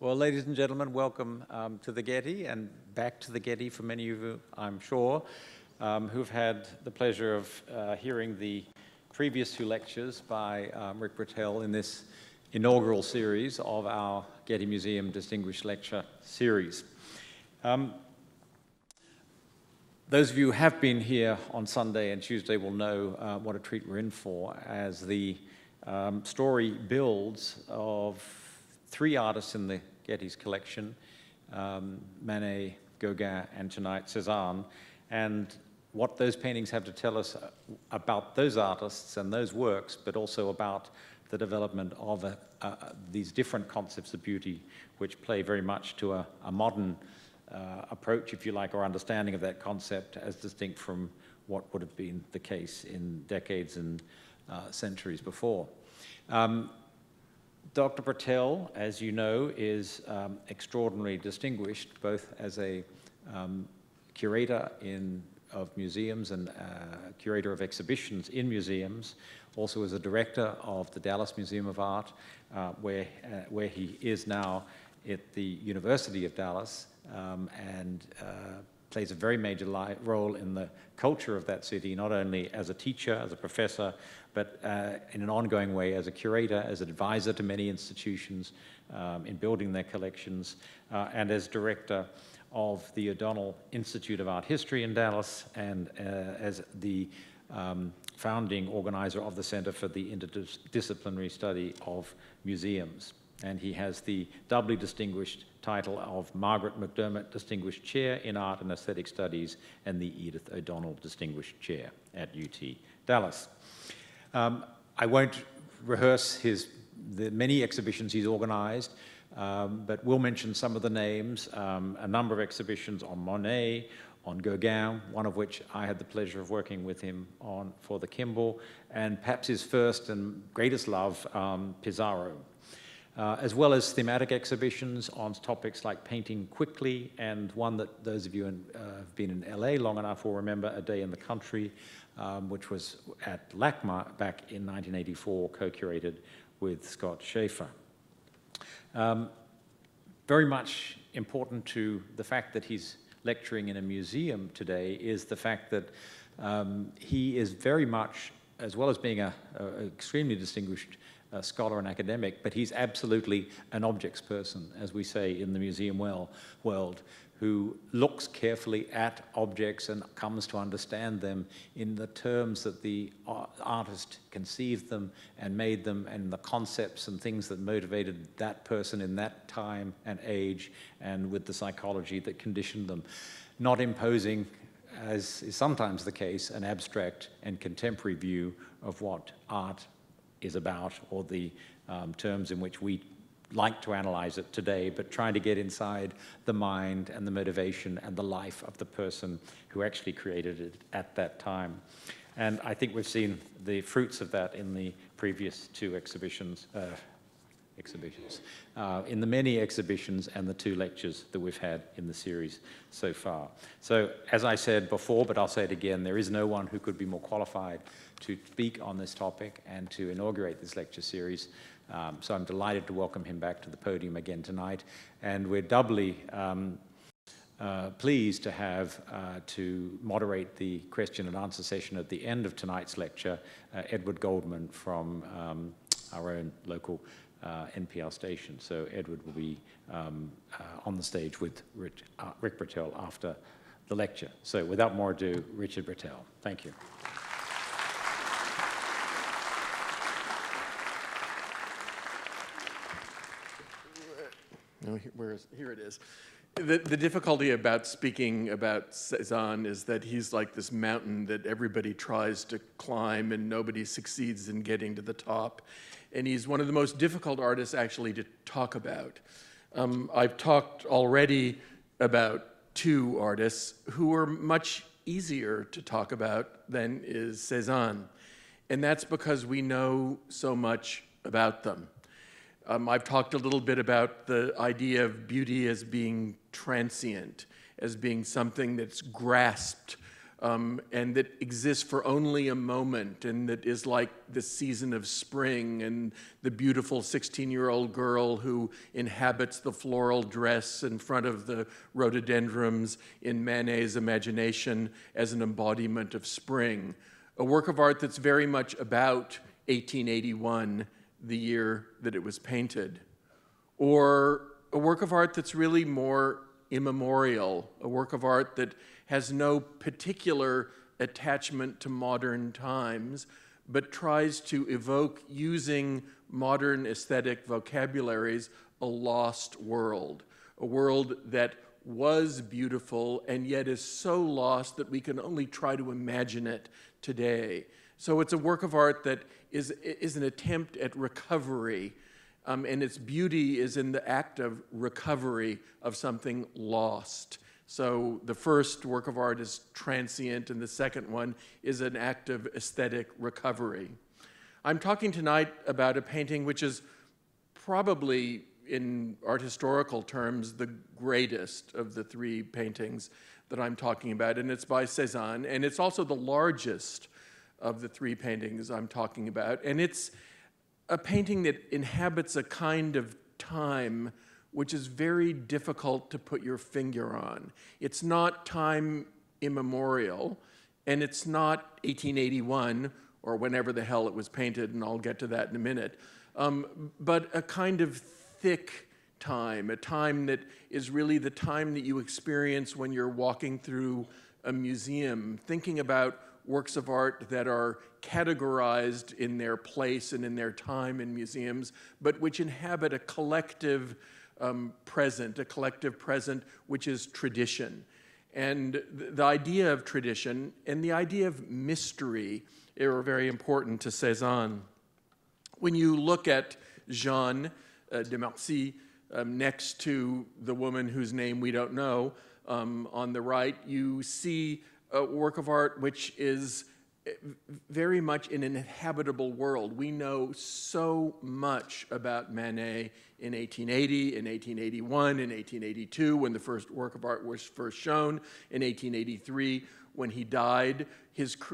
Well, ladies and gentlemen, welcome to the Getty and back to the Getty for many of you, I'm sure, who've had the pleasure of hearing the previous two lectures by Rick Brettell in this inaugural series of our Getty Museum Distinguished Lecture Series. Those of you who have been here on Sunday and Tuesday will know what a treat we're in for as the story builds of three artists in the Getty's collection, Manet, Gauguin, and tonight Cézanne, and what those paintings have to tell us about those artists and those works, but also about the development of these different concepts of beauty, which play very much to a modern approach, if you like, or understanding of that concept as distinct from what would have been the case in decades and centuries before. Dr. Brettell, as you know, is extraordinarily distinguished, both as a curator of museums and curator of exhibitions in museums, also as a director of the Dallas Museum of Art, where he is now at the University of Dallas, and plays a very major role in the culture of that city, not only as a teacher, as a professor, but in an ongoing way as a curator, as an advisor to many institutions in building their collections, and as director of the O'Donnell Institute of Art History in Dallas, and as the founding organizer of the Center for the Interdisciplinary Study of Museums. And he has the doubly distinguished title of Margaret McDermott Distinguished Chair in Art and Aesthetic Studies and the Edith O'Donnell Distinguished Chair at UT Dallas. I won't rehearse the many exhibitions he's organized, but will mention some of the names, a number of exhibitions on Manet, on Gauguin, one of which I had the pleasure of working with him on for the Kimball, and perhaps his first and greatest love, Pissarro. As well as thematic exhibitions on topics like painting quickly, and one that those of you who have been in LA long enough will remember, A Day in the Country, which was at LACMA back in 1984, co-curated with Scott Schaefer. Very much important to the fact that he's lecturing in a museum today is the fact that he is very much, as well as being an extremely distinguished scholar and academic, but he's absolutely an objects person, as we say in the museum world, who looks carefully at objects and comes to understand them in the terms that the artist conceived them and made them, and the concepts and things that motivated that person in that time and age, and with the psychology that conditioned them. Not imposing, as is sometimes the case, an abstract and contemporary view of what art is about, or the terms in which we like to analyze it today, but trying to get inside the mind and the motivation and the life of the person who actually created it at that time. And I think we've seen the fruits of that in the previous two exhibitions, in the many exhibitions and the two lectures that we've had in the series so far. So, as I said before, but I'll say it again, there is no one who could be more qualified to speak on this topic and to inaugurate this lecture series. So I'm delighted to welcome him back to the podium again tonight. And we're doubly pleased to have to moderate the question and answer session at the end of tonight's lecture, Edward Goldman from our own local NPR station. So Edward will be on the stage with Rick Brettell after the lecture. So without more ado, Richard Brettell. Thank you. No, here it is. The difficulty about speaking about Cézanne is that he's like this mountain that everybody tries to climb and nobody succeeds in getting to the top. And he's one of the most difficult artists actually to talk about. I've talked already about two artists who are much easier to talk about than is Cézanne. And that's because we know so much about them. I've talked a little bit about the idea of beauty as being transient, as being something that's grasped and that exists for only a moment, and that is like the season of spring, and the beautiful 16-year-old girl who inhabits the floral dress in front of the rhododendrons in Manet's imagination as an embodiment of spring. A work of art that's very much about 1881, the year that it was painted. Or a work of art that's really more immemorial, a work of art that has no particular attachment to modern times, but tries to evoke, using modern aesthetic vocabularies, a lost world, a world that was beautiful and yet is so lost that we can only try to imagine it today. So it's a work of art that is an attempt at recovery, and its beauty is in the act of recovery of something lost. So the first work of art is transient, and the second one is an act of aesthetic recovery. I'm talking tonight about a painting which is probably, in art historical terms, the greatest of the three paintings that I'm talking about, and it's by Cézanne, and it's also the largest of the three paintings I'm talking about, and it's a painting that inhabits a kind of time which is very difficult to put your finger on. It's not time immemorial, and it's not 1881 or whenever the hell it was painted, and I'll get to that in a minute, but a kind of thick time, a time that is really the time that you experience when you're walking through a museum, thinking about works of art that are categorized in their place and in their time in museums, but which inhabit a collective present which is tradition. And the idea of tradition and the idea of mystery are very important to Cézanne. When you look at Jeanne de Marcy next to the woman whose name we don't know on the right, you see a work of art which is very much in an inhabitable world. We know so much about Manet in 1880, in 1881, in 1882, when the first work of art was first shown, in 1883, when he died.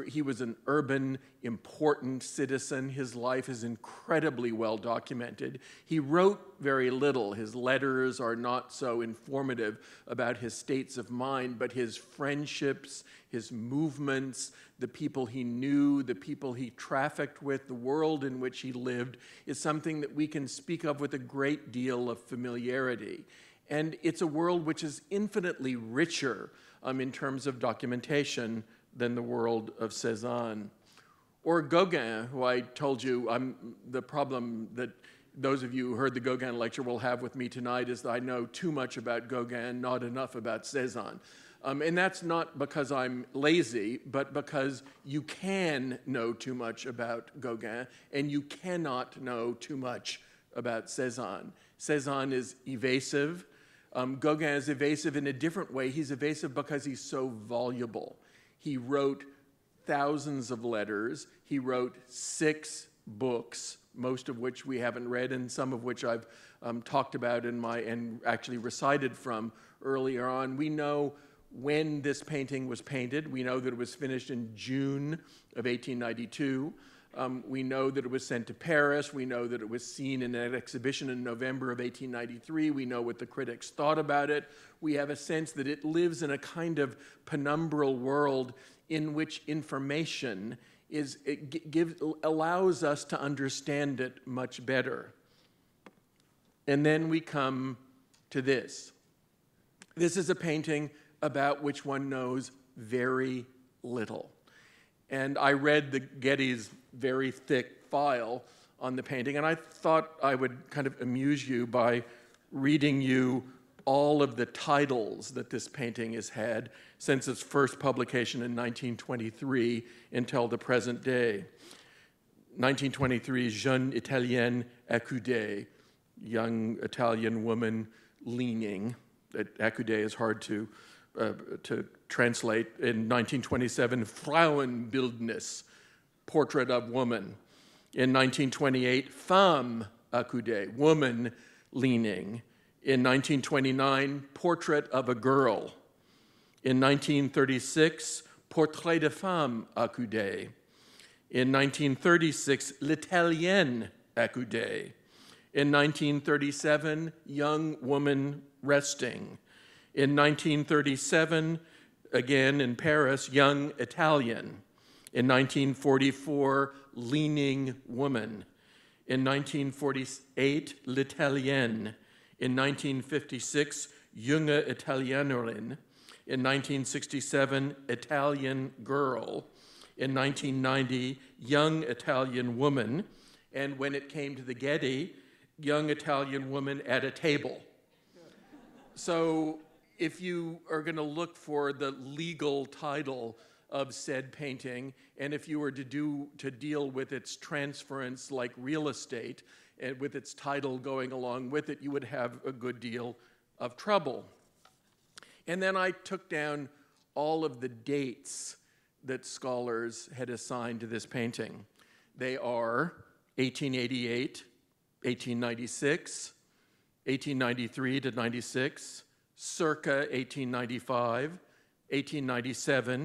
He was an urban, important citizen. His life is incredibly well documented. He wrote very little. His letters are not so informative about his states of mind, but his friendships, his movements, the people he knew, the people he trafficked with, the world in which he lived, is something that we can speak of with a great deal of familiarity. And it's a world which is infinitely richer in terms of documentation than the world of Cézanne. Or Gauguin, who I told you, the problem that those of you who heard the Gauguin lecture will have with me tonight is that I know too much about Gauguin, not enough about Cézanne. And that's not because I'm lazy, but because you can know too much about Gauguin, and you cannot know too much about Cézanne. Cézanne is evasive. Gauguin is evasive in a different way. He's evasive because he's so voluble. He wrote thousands of letters. He wrote 6 books, most of which we haven't read, and some of which I've talked about and actually recited from earlier on. We know when this painting was painted. We know that it was finished in June of 1892. We know that it was sent to Paris. We know that it was seen in an exhibition in November of 1893. We know what the critics thought about it. We have a sense that it lives in a kind of penumbral world in which information allows us to understand it much better. And then we come to this. This is a painting about which one knows very little. And I read the Getty's very thick file on the painting, and I thought I would kind of amuse you by reading you all of the titles that this painting has had since its first publication in 1923 until the present day. 1923, Jeune Italienne accoudée, young Italian woman leaning. Accoudée is hard to translate. In 1927, Frauenbildnis, portrait of woman. In 1928, Femme accoudée, woman leaning. In 1929, portrait of a girl. In 1936, Portrait de femme accoudée. In 1936, L'Italienne accoudée. In 1937, Young Woman Resting. In 1937, again in Paris, Young Italian. In 1944, Leaning Woman. In 1948, L'Italienne. In 1956, Junge Italienerin. In 1967, Italian Girl. In 1990, Young Italian Woman. And when it came to the Getty, Young Italian Woman at a Table. So if you are going to look for the legal title of said painting, and if you were to deal with its transference like real estate, and with its title going along with it, you would have a good deal of trouble. And then I took down all of the dates that scholars had assigned to this painting. They are 1888, 1896, 1893 to 96, circa 1895, 1897,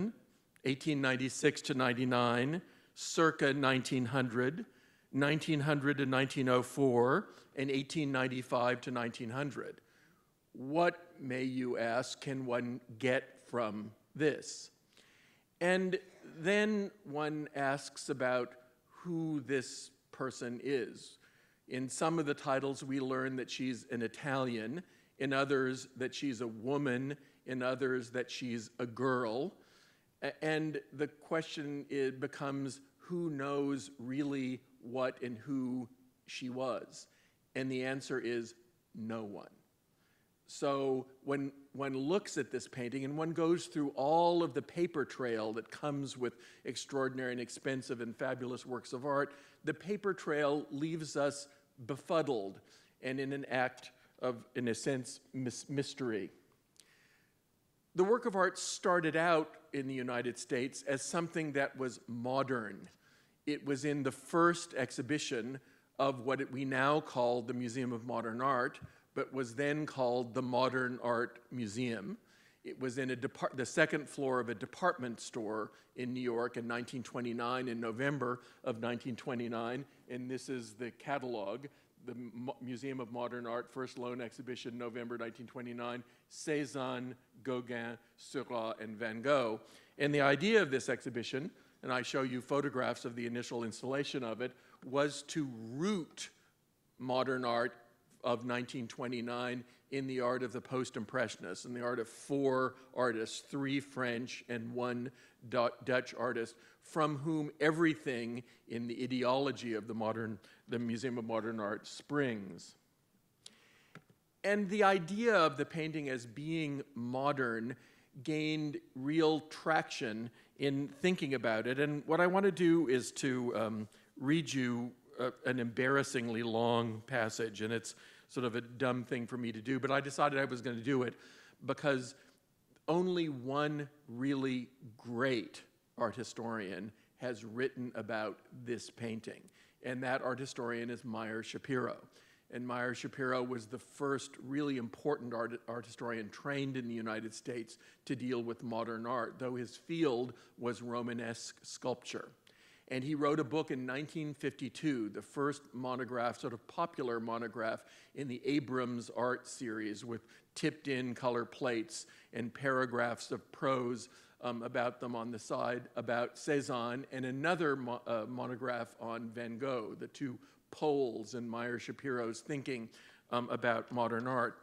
1896 to 99, circa 1900, 1900 to 1904, and 1895 to 1900. What, may you ask, can one get from this? And then one asks about who this person is. In some of the titles, we learn that she's an Italian, in others that she's a woman, in others that she's a girl. And the question becomes, who knows really what and who she was? And the answer is no one. So when one looks at this painting and one goes through all of the paper trail that comes with extraordinary and expensive and fabulous works of art, the paper trail leaves us befuddled and in an act of, in a sense, mystery. The work of art started out in the United States as something that was modern. It was in the first exhibition of what we now call the Museum of Modern Art, but was then called the Modern Art Museum. It was in the second floor of a department store in New York in 1929, in November of 1929, and this is the catalog. The Museum of Modern Art, first loan exhibition, November 1929, Cézanne, Gauguin, Seurat, and Van Gogh. And the idea of this exhibition, and I show you photographs of the initial installation of it, was to root modern art of 1929 in the art of the post-impressionists, in the art of 4 artists, 3 French and 1 Dutch artist, from whom everything in the ideology of the Museum of Modern Art springs. And the idea of the painting as being modern gained real traction in thinking about it. And what I want to do is to read you an embarrassingly long passage, and it's sort of a dumb thing for me to do, but I decided I was going to do it because only one really great art historian has written about this painting, and that art historian is Meyer Shapiro. And Meyer Shapiro was the first really important art historian trained in the United States to deal with modern art, though his field was Romanesque sculpture. And he wrote a book in 1952, the first monograph, sort of popular monograph in the Abrams art series with tipped-in color plates and paragraphs of prose about them on the side, about Cézanne, and another monograph on Van Gogh, the two poles in Meyer Shapiro's thinking about modern art.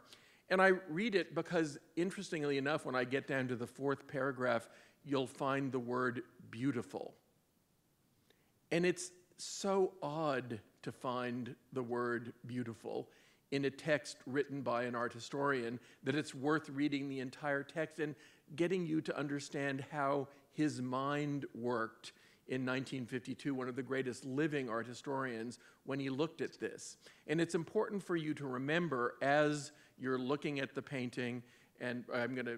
And I read it because, interestingly enough, when I get down to the 4th paragraph, you'll find the word beautiful. And it's so odd to find the word beautiful in a text written by an art historian that it's worth reading the entire text and getting you to understand how his mind worked in 1952, one of the greatest living art historians, when he looked at this. And it's important for you to remember as you're looking at the painting, and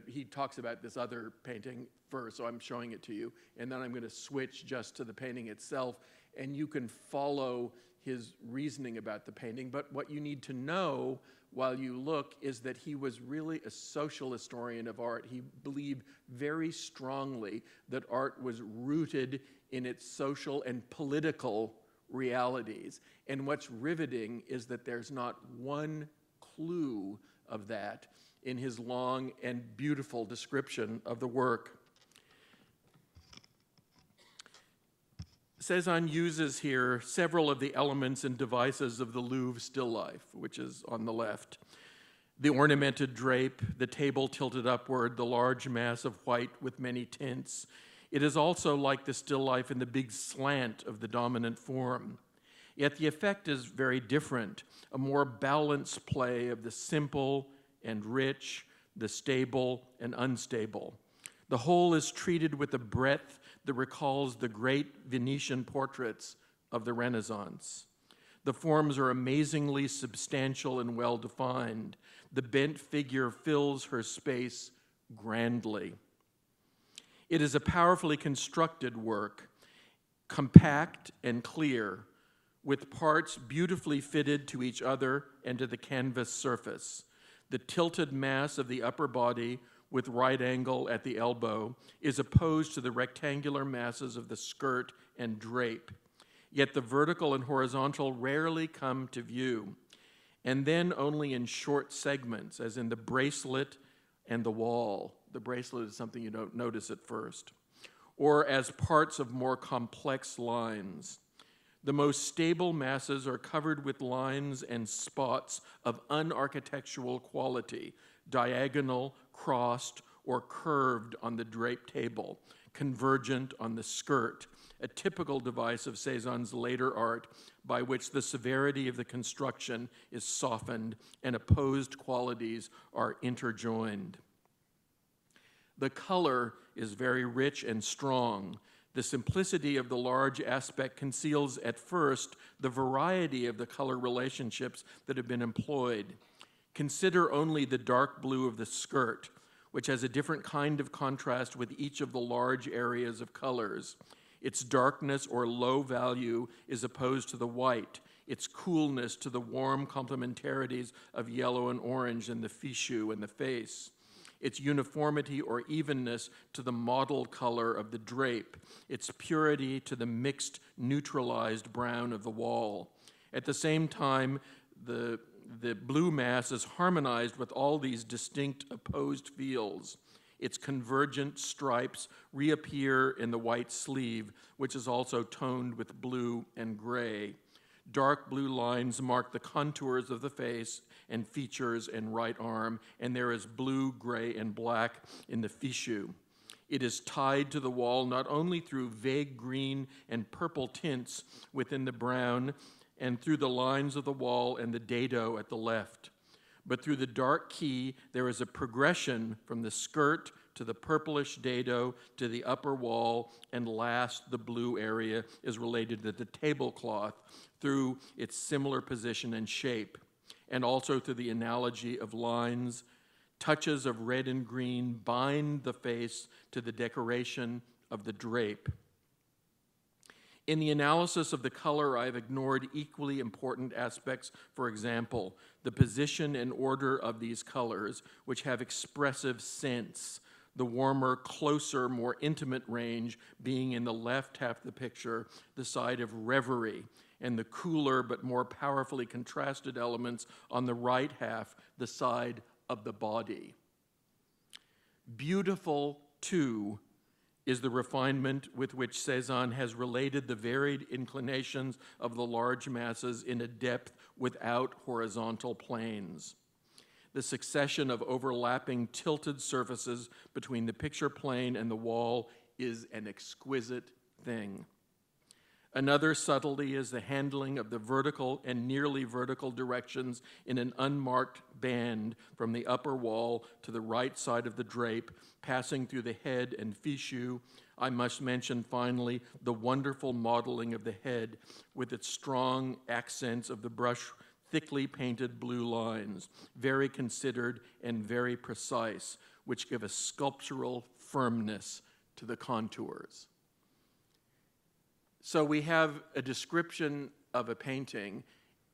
he talks about this other painting first, so I'm showing it to you, and then I'm going to switch just to the painting itself, and you can follow his reasoning about the painting. But what you need to know while you look is that he was really a social historian of art. He believed very strongly that art was rooted in its social and political realities. And what's riveting is that there's not one clue of that in his long and beautiful description of the work. Cézanne uses here several of the elements and devices of the Louvre still life, which is on the left. The ornamented drape, the table tilted upward, the large mass of white with many tints. It is also like the still life in the big slant of the dominant form. Yet the effect is very different, a more balanced play of the simple and rich, the stable and unstable. The whole is treated with a breadth that recalls the great Venetian portraits of the Renaissance. The forms are amazingly substantial and well-defined. The bent figure fills her space grandly. It is a powerfully constructed work, compact and clear, with parts beautifully fitted to each other and to the canvas surface. The tilted mass of the upper body with right angle at the elbow is opposed to the rectangular masses of the skirt and drape. Yet the vertical and horizontal rarely come to view, and then only in short segments, as in the bracelet and the wall. The bracelet is something you don't notice at first, or as parts of more complex lines. The most stable masses are covered with lines and spots of unarchitectural quality, diagonal, crossed, or curved on the draped table, convergent on the skirt, a typical device of Cézanne's later art by which the severity of the construction is softened and opposed qualities are interjoined. The color is very rich and strong. The simplicity of the large aspect conceals at first the variety of the color relationships that have been employed. Consider only the dark blue of the skirt, which has a different kind of contrast with each of the large areas of colors. Its darkness or low value is opposed to the white, its coolness to the warm complementarities of yellow and orange in the fichu and the face, its uniformity or evenness to the mottled color of the drape, its purity to the mixed neutralized brown of the wall. At the same time, the blue mass is harmonized with all these distinct opposed fields. Its convergent stripes reappear in the white sleeve, which is also toned with blue and gray. Dark blue lines mark the contours of the face and features and right arm, and there is blue, gray, and black in the fichu. It is tied to the wall not only through vague green and purple tints within the brown and through the lines of the wall and the dado at the left, but through the dark key there is a progression from the skirt to the purplish dado to the upper wall, and last the blue area is related to the tablecloth through its similar position and shape, and also through the analogy of lines. Touches of red and green bind the face to the decoration of the drape. In the analysis of the color, I have ignored equally important aspects, for example, the position and order of these colors, which have expressive sense, the warmer, closer, more intimate range being in the left half of the picture, the side of reverie, and the cooler but more powerfully contrasted elements on the right half, the side of the body. Beautiful, too, is the refinement with which Cézanne has related the varied inclinations of the large masses in a depth without horizontal planes. The succession of overlapping tilted surfaces between the picture plane and the wall is an exquisite thing. Another subtlety is the handling of the vertical and nearly vertical directions in an unmarked band from the upper wall to the right side of the drape, passing through the head and fichu. I must mention, finally, the wonderful modeling of the head with its strong accents of the brush thickly painted blue lines, very considered and very precise, which give a sculptural firmness to the contours. So we have a description of a painting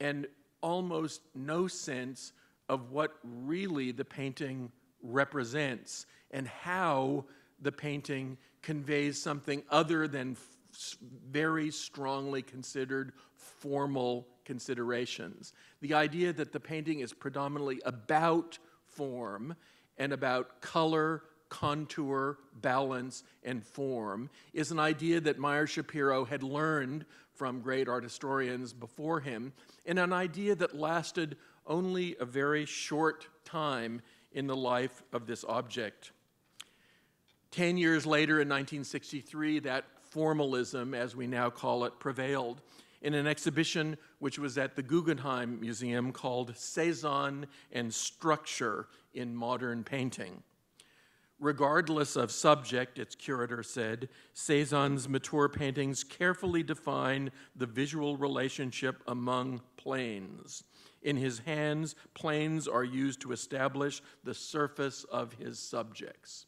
and almost no sense of what really the painting represents and how the painting conveys something other than very strongly considered formal considerations. The idea that the painting is predominantly about form and about color, contour, balance, and form is an idea that Meyer Shapiro had learned from great art historians before him, and an idea that lasted only a very short time in the life of this object. 10 years later, in 1963, that formalism, as we now call it, prevailed in an exhibition which was at the Guggenheim Museum called Cézanne and Structure in Modern Painting. Regardless of subject, its curator said, Cézanne's mature paintings carefully define the visual relationship among planes. In his hands, planes are used to establish the surface of his subjects.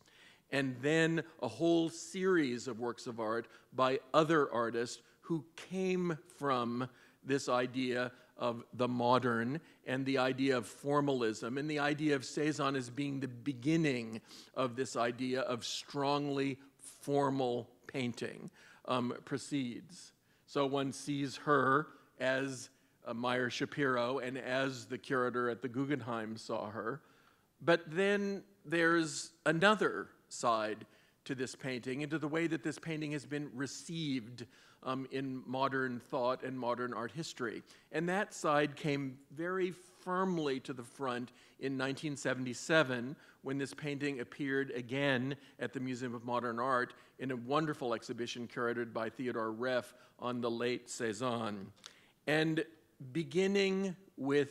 And then a whole series of works of art by other artists who came from this idea of the modern and the idea of formalism and the idea of Cézanne as being the beginning of this idea of strongly formal painting proceeds. So one sees her as Meyer Shapiro and as the curator at the Guggenheim saw her. But then there's another side to this painting and to the way that this painting has been received in modern thought and modern art history. And that side came very firmly to the front in 1977 when this painting appeared again at the Museum of Modern Art in a wonderful exhibition curated by Theodore Reff on the late Cézanne. And beginning with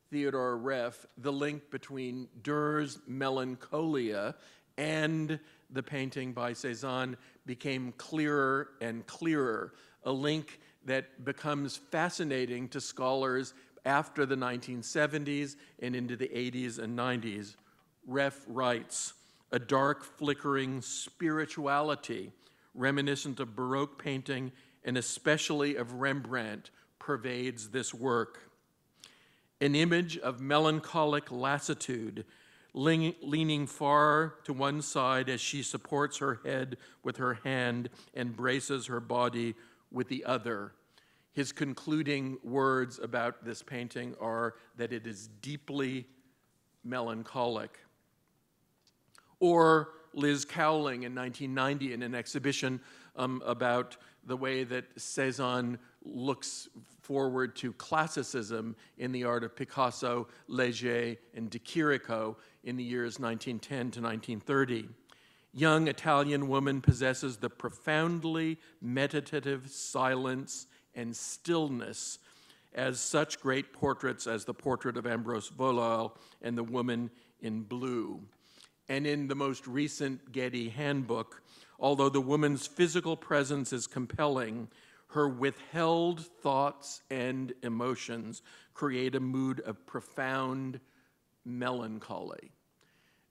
Theodore Reff, the link between Durr's Melancholia and the painting by Cézanne became clearer and clearer, a link that becomes fascinating to scholars after the 1970s and into the 80s and 90s. Reff writes, a dark, flickering spirituality reminiscent of Baroque painting and especially of Rembrandt pervades this work. An image of melancholic lassitude leaning far to one side as she supports her head with her hand and braces her body with the other. His concluding words about this painting are that it is deeply melancholic. Or Liz Cowling in 1990 in an exhibition about the way that Cézanne looks forward to classicism in the art of Picasso, Léger, and de Chirico in the years 1910 to 1930. Young Italian woman possesses the profoundly meditative silence and stillness as such great portraits as the portrait of Ambrose Vollal and the woman in blue. And in the most recent Getty handbook, although the woman's physical presence is compelling, her withheld thoughts and emotions create a mood of profound melancholy.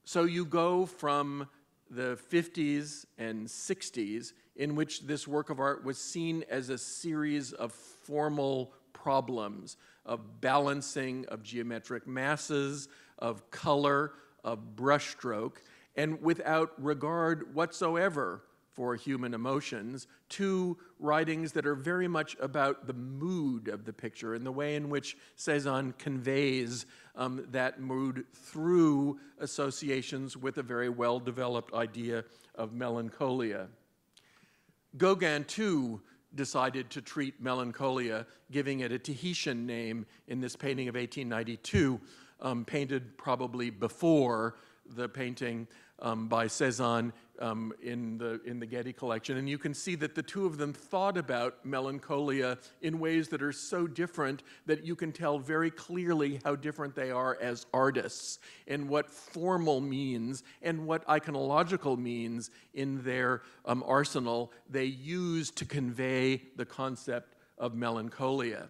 So you go from the 50s and 60s, in which this work of art was seen as a series of formal problems, of balancing of geometric masses, of color, of brushstroke, and without regard whatsoever for human emotions, to writings that are very much about the mood of the picture and the way in which Cézanne conveys that mood through associations with a very well-developed idea of melancholia. Gauguin, too, decided to treat melancholia, giving it a Tahitian name in this painting of 1892, painted probably before the painting by Cézanne in the Getty collection. And you can see that the two of them thought about melancholia in ways that are so different that you can tell very clearly how different they are as artists and what formal means and what iconological means in their arsenal they use to convey the concept of melancholia.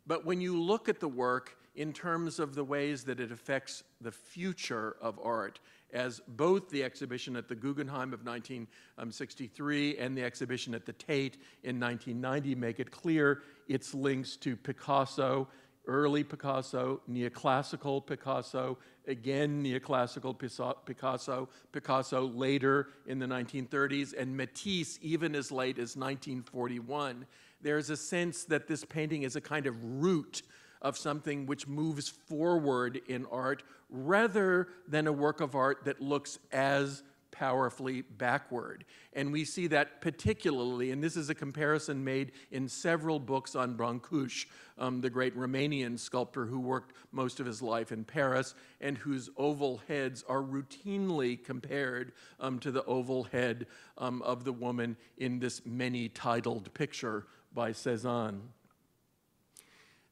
But when you look at the work in terms of the ways that it affects the future of art, as both the exhibition at the Guggenheim of 1963 and the exhibition at the Tate in 1990 make it clear, its links to Picasso, early Picasso, neoclassical Picasso, again neoclassical Picasso, Picasso later in the 1930s, and Matisse even as late as 1941. There's a sense that this painting is a kind of root of something which moves forward in art rather than a work of art that looks as powerfully backward. And we see that particularly, and this is a comparison made in several books on Brancusi, the great Romanian sculptor who worked most of his life in Paris and whose oval heads are routinely compared to the oval head of the woman in this many-titled picture by Cézanne.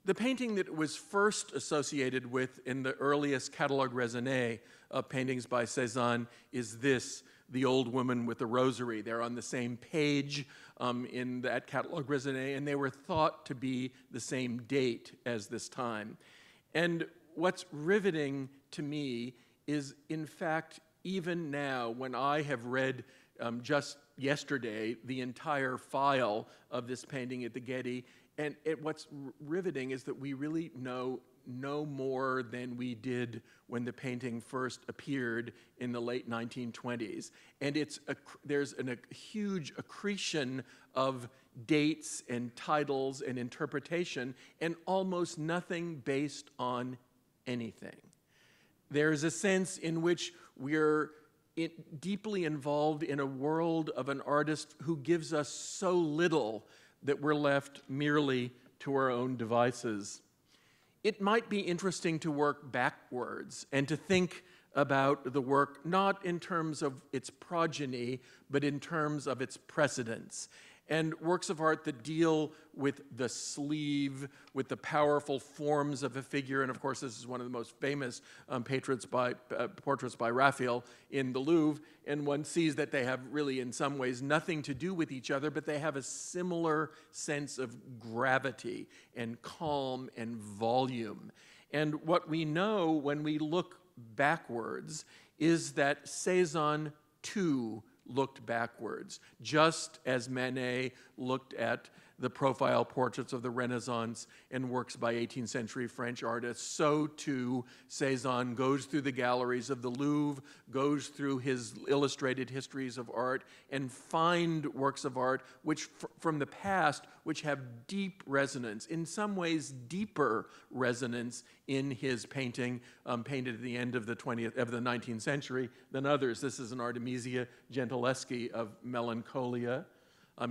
The painting that was first associated with in the earliest catalogue raisonné of paintings by Cézanne is this, The Old Woman with the Rosary. They're on the same page in that catalogue raisonné, and they were thought to be the same date as this time. And what's riveting to me is, in fact, even now, when I have read just yesterday the entire file of this painting at the Getty, and what's riveting is that we really know no more than we did when the painting first appeared in the late 1920s. And there's a huge accretion of dates and titles and interpretation, and almost nothing based on anything. There's a sense in which we're deeply involved in a world of an artist who gives us so little that we're left merely to our own devices. It might be interesting to work backwards and to think about the work not in terms of its progeny, but in terms of its precedents. And works of art that deal with the sleeve, with the powerful forms of a figure, and of course this is one of the most famous portraits by Raphael in the Louvre, and one sees that they have really in some ways nothing to do with each other, but they have a similar sense of gravity and calm and volume. And what we know when we look backwards is that Cézanne too looked backwards, just as Manet looked at the profile portraits of the Renaissance and works by 18th century French artists, so too Cézanne goes through the galleries of the Louvre, goes through his illustrated histories of art, and find works of art which from the past which have deep resonance, in some ways deeper resonance in his painting, painted at the end of the 19th century than others. This is an Artemisia Gentileschi of Melancholia.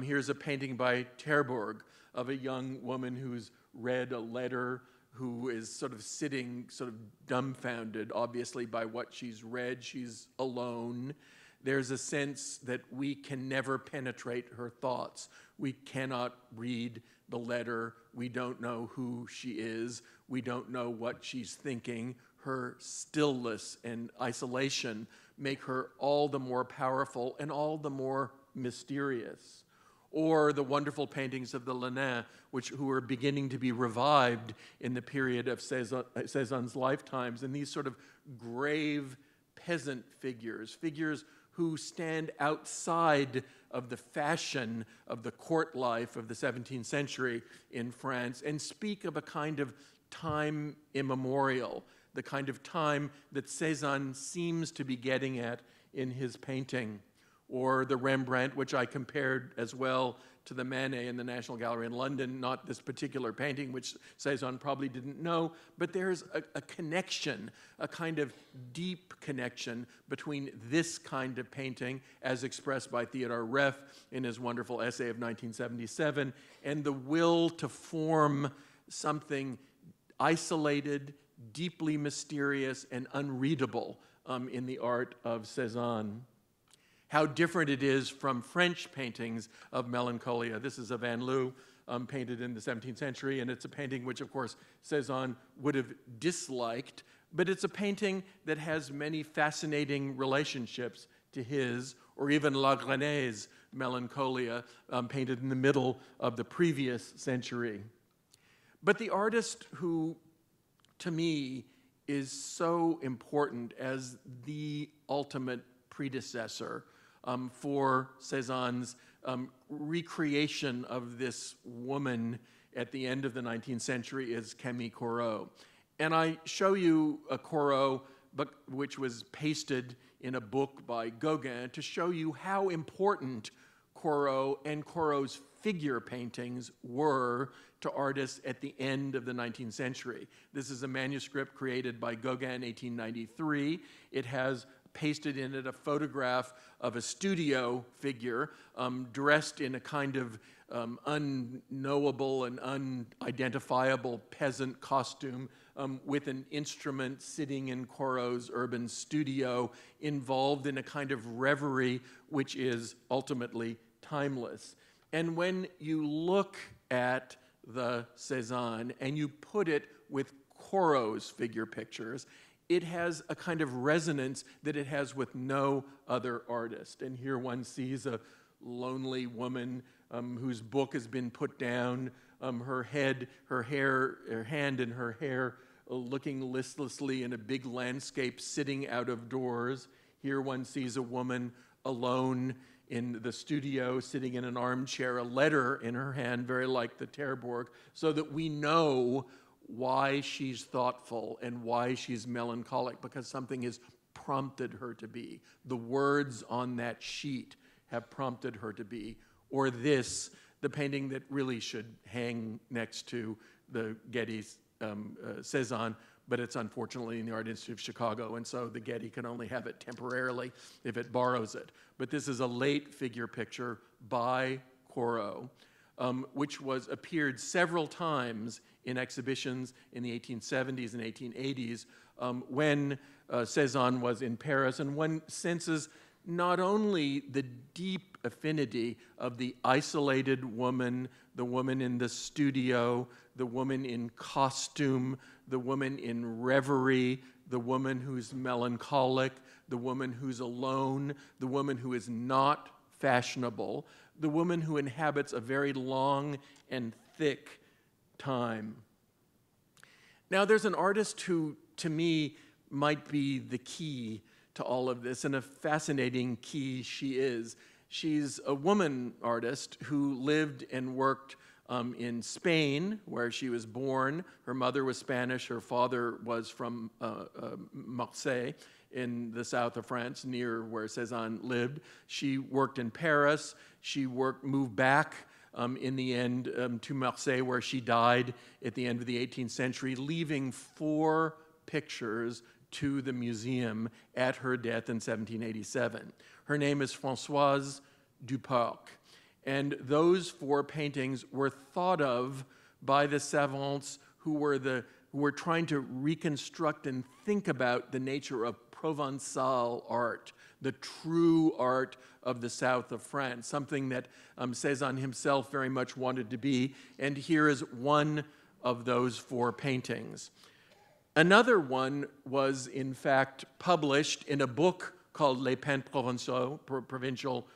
Here's a painting by Terburg of a young woman who's read a letter, who is sort of sitting sort of dumbfounded, obviously, by what she's read. She's alone. There's a sense that we can never penetrate her thoughts. We cannot read the letter. We don't know who she is. We don't know what she's thinking. Her stillness and isolation make her all the more powerful and all the more mysterious. Or the wonderful paintings of the Lenain, who are beginning to be revived in the period of Cézanne's lifetimes, and these sort of grave peasant figures who stand outside of the fashion of the court life of the 17th century in France and speak of a kind of time immemorial, the kind of time that Cézanne seems to be getting at in his painting. Or the Rembrandt, which I compared as well to the Manet in the National Gallery in London, not this particular painting, which Cézanne probably didn't know, but there's a connection, a kind of deep connection between this kind of painting, as expressed by Theodore Reff in his wonderful essay of 1977, and the will to form something isolated, deeply mysterious, and unreadable in the art of Cézanne. How different it is from French paintings of Melancholia. This is a Van Loo painted in the 17th century, and it's a painting which, of course, Cézanne would have disliked, but it's a painting that has many fascinating relationships to his, or even Lagrené's Melancholia, painted in the middle of the previous century. But the artist who, to me, is so important as the ultimate predecessor for Cézanne's recreation of this woman at the end of the 19th century is Camille Corot. And I show you a Corot, which was pasted in a book by Gauguin, to show you how important Corot and Corot's figure paintings were to artists at the end of the 19th century. This is a manuscript created by Gauguin in 1893. It has pasted in it a photograph of a studio figure dressed in a kind of unknowable and unidentifiable peasant costume with an instrument sitting in Corot's urban studio, involved in a kind of reverie which is ultimately timeless. And when you look at the Cézanne and you put it with Corot's figure pictures, it has a kind of resonance that it has with no other artist. And here one sees a lonely woman whose book has been put down, her hand in her hair, looking listlessly in a big landscape, sitting out of doors. Here one sees a woman alone in the studio, sitting in an armchair, a letter in her hand, very like the Terborg, so that we know why she's thoughtful and why she's melancholic, because something has prompted her to be. The words on that sheet have prompted her to be. Or this, the painting that really should hang next to the Getty Cézanne, but it's unfortunately in the Art Institute of Chicago, and so the Getty can only have it temporarily if it borrows it. But this is a late figure picture by Corot, which appeared several times in exhibitions in the 1870s and 1880s when Cézanne was in Paris, and one senses not only the deep affinity of the isolated woman, the woman in the studio, the woman in costume, the woman in reverie, the woman who's melancholic, the woman who's alone, the woman who is not fashionable, the woman who inhabits a very long and thick time. Now, there's an artist who, to me, might be the key to all of this, and a fascinating key she is. She's a woman artist who lived and worked in Spain, where she was born. Her mother was Spanish. Her father was from Marseille in the south of France, near where Cézanne lived. She worked in Paris. She moved back in the end to Marseille, where she died at the end of the 18th century, leaving 4 pictures to the museum at her death in 1787. Her name is Françoise Duparc. And those 4 paintings were thought of by the savants who were trying to reconstruct and think about the nature of Provençal art, the true art of the south of France, something that Cézanne himself very much wanted to be. And here is one of those 4 paintings. Another one was, in fact, published in a book called Les Peintres Provençaux,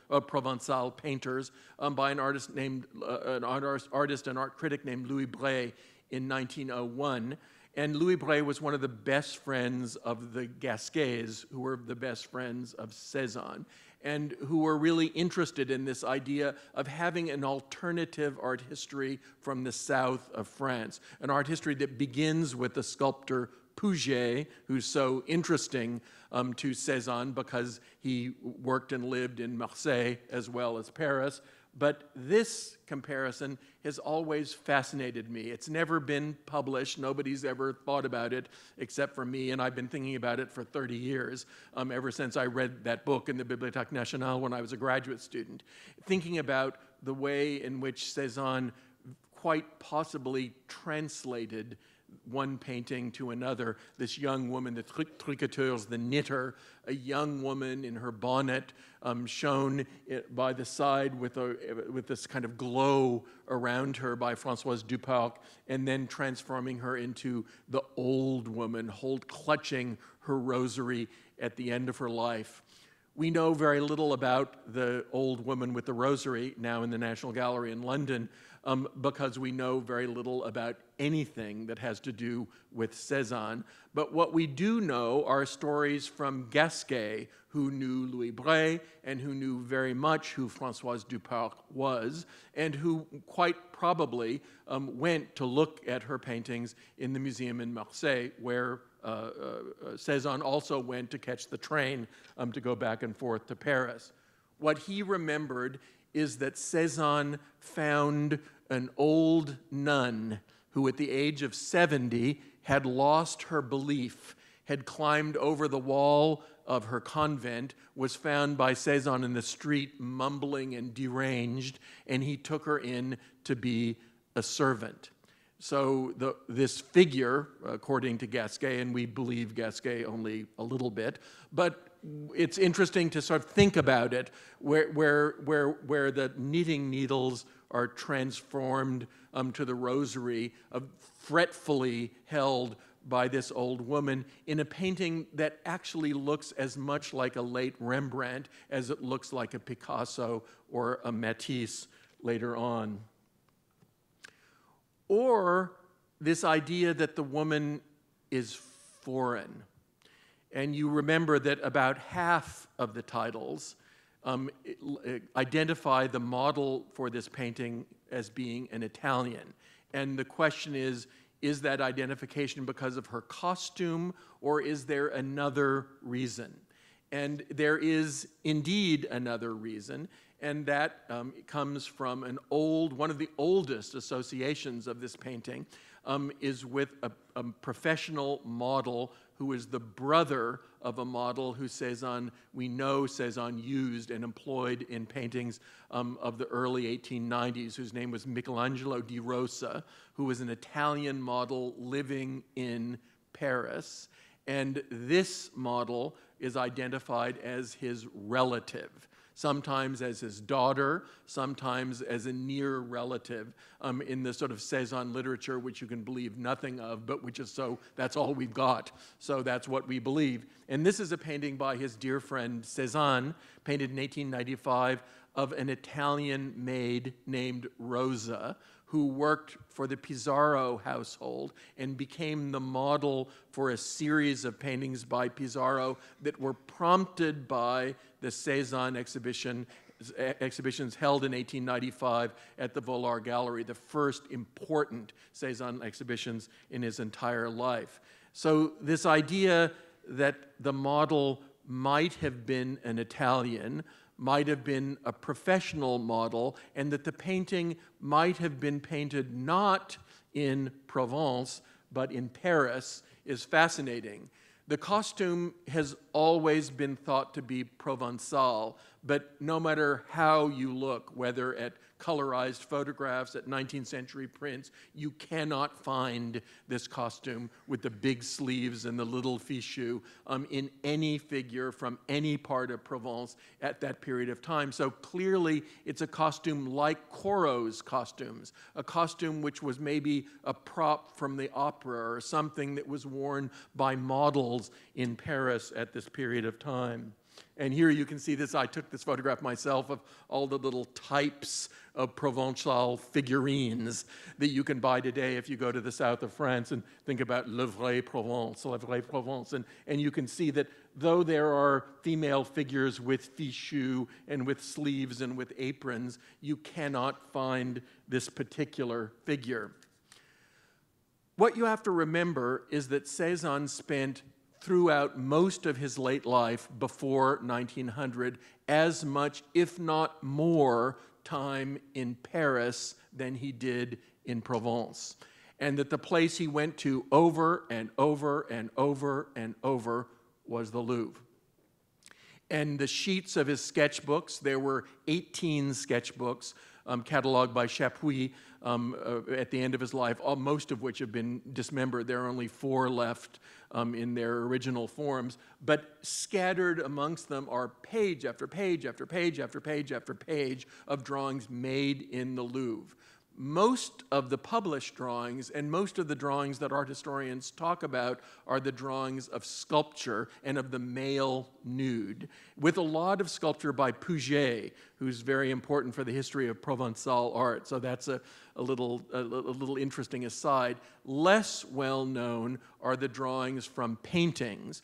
Provençal Painters, by an artist and art critic named Louis Brettell in 1901. And Louis Brettell was one of the best friends of the Gasquets, who were the best friends of Cézanne, and who were really interested in this idea of having an alternative art history from the south of France, an art history that begins with the sculptor Puget, who's so interesting to Cézanne because he worked and lived in Marseille as well as Paris. But this comparison has always fascinated me. It's never been published. Nobody's ever thought about it except for me, and I've been thinking about it for 30 years, ever since I read that book in the Bibliothèque Nationale when I was a graduate student, thinking about the way in which Cézanne quite possibly translated one painting to another. This young woman, the tricoteurs, the knitter, a young woman in her bonnet, shown by the side with this kind of glow around her by Françoise Duparc, and then transforming her into the old woman, clutching her rosary at the end of her life. We know very little about the old woman with the rosary, now in the National Gallery in London, because we know very little about anything that has to do with Cézanne. But what we do know are stories from Gasquet, who knew Louis Brettell and who knew very much who Françoise Duparc was, and who quite probably went to look at her paintings in the museum in Marseille, where Cézanne also went to catch the train to go back and forth to Paris. What he remembered is that Cézanne found an old nun who at the age of 70 had lost her belief, had climbed over the wall of her convent, was found by Cézanne in the street mumbling and deranged, and he took her in to be a servant. So this figure, according to Gasquet, and we believe Gasquet only a little bit, but it's interesting to sort of think about it, where the knitting needles are transformed to the rosary, fretfully held by this old woman in a painting that actually looks as much like a late Rembrandt as it looks like a Picasso or a Matisse later on. Or this idea that the woman is foreign. And you remember that about half of the titles identify the model for this painting as being an Italian. And the question is that identification because of her costume, or is there another reason? And there is indeed another reason, and that comes from one of the oldest associations of this painting, is with a professional model who is the brother of a model who we know Cézanne used and employed in paintings of the early 1890s, whose name was Michelangelo di Rosa, who was an Italian model living in Paris. And this model is identified as his relative, sometimes as his daughter, sometimes as a near relative in the sort of Cézanne literature, which you can believe nothing of, but which is that's all we've got. So that's what we believe. And this is a painting by his dear friend Cézanne, painted in 1895, of an Italian maid named Rosa, who worked for the Pissarro household and became the model for a series of paintings by Pissarro that were prompted by the Cézanne exhibitions held in 1895 at the Vollard Gallery, the first important Cézanne exhibitions in his entire life. So this idea that the model might have been an Italian, might have been a professional model, and that the painting might have been painted not in Provence, but in Paris, is fascinating. The costume has always been thought to be Provençal, but no matter how you look, whether at colorized photographs, at 19th century prints, you cannot find this costume with the big sleeves and the little fichu in any figure from any part of Provence at that period of time. So clearly it's a costume like Corot's costumes, a costume which was maybe a prop from the opera or something that was worn by models in Paris at this period of time. And here you can see this. I took this photograph myself of all the little types of Provençal figurines that you can buy today if you go to the south of France and think about Le Vrai Provence, La Vraie Provence. And you can see that though there are female figures with fichu and with sleeves and with aprons, you cannot find this particular figure. What you have to remember is that Cézanne spent throughout most of his late life before 1900 as much, if not more, time in Paris than he did in Provence. And that the place he went to over and over and over and over was the Louvre. And the sheets of his sketchbooks, there were 18 sketchbooks cataloged by Chapuis at the end of his life, most of which have been dismembered. There are only 4 left in their original forms, but scattered amongst them are page after page after page after page after page of drawings made in the Louvre. most of the published drawings and most of the drawings that art historians talk about are the drawings of sculpture and of the male nude, with a lot of sculpture by Puget, who's very important for the history of Provençal art. So that's a little interesting aside. Less well known are the drawings from paintings,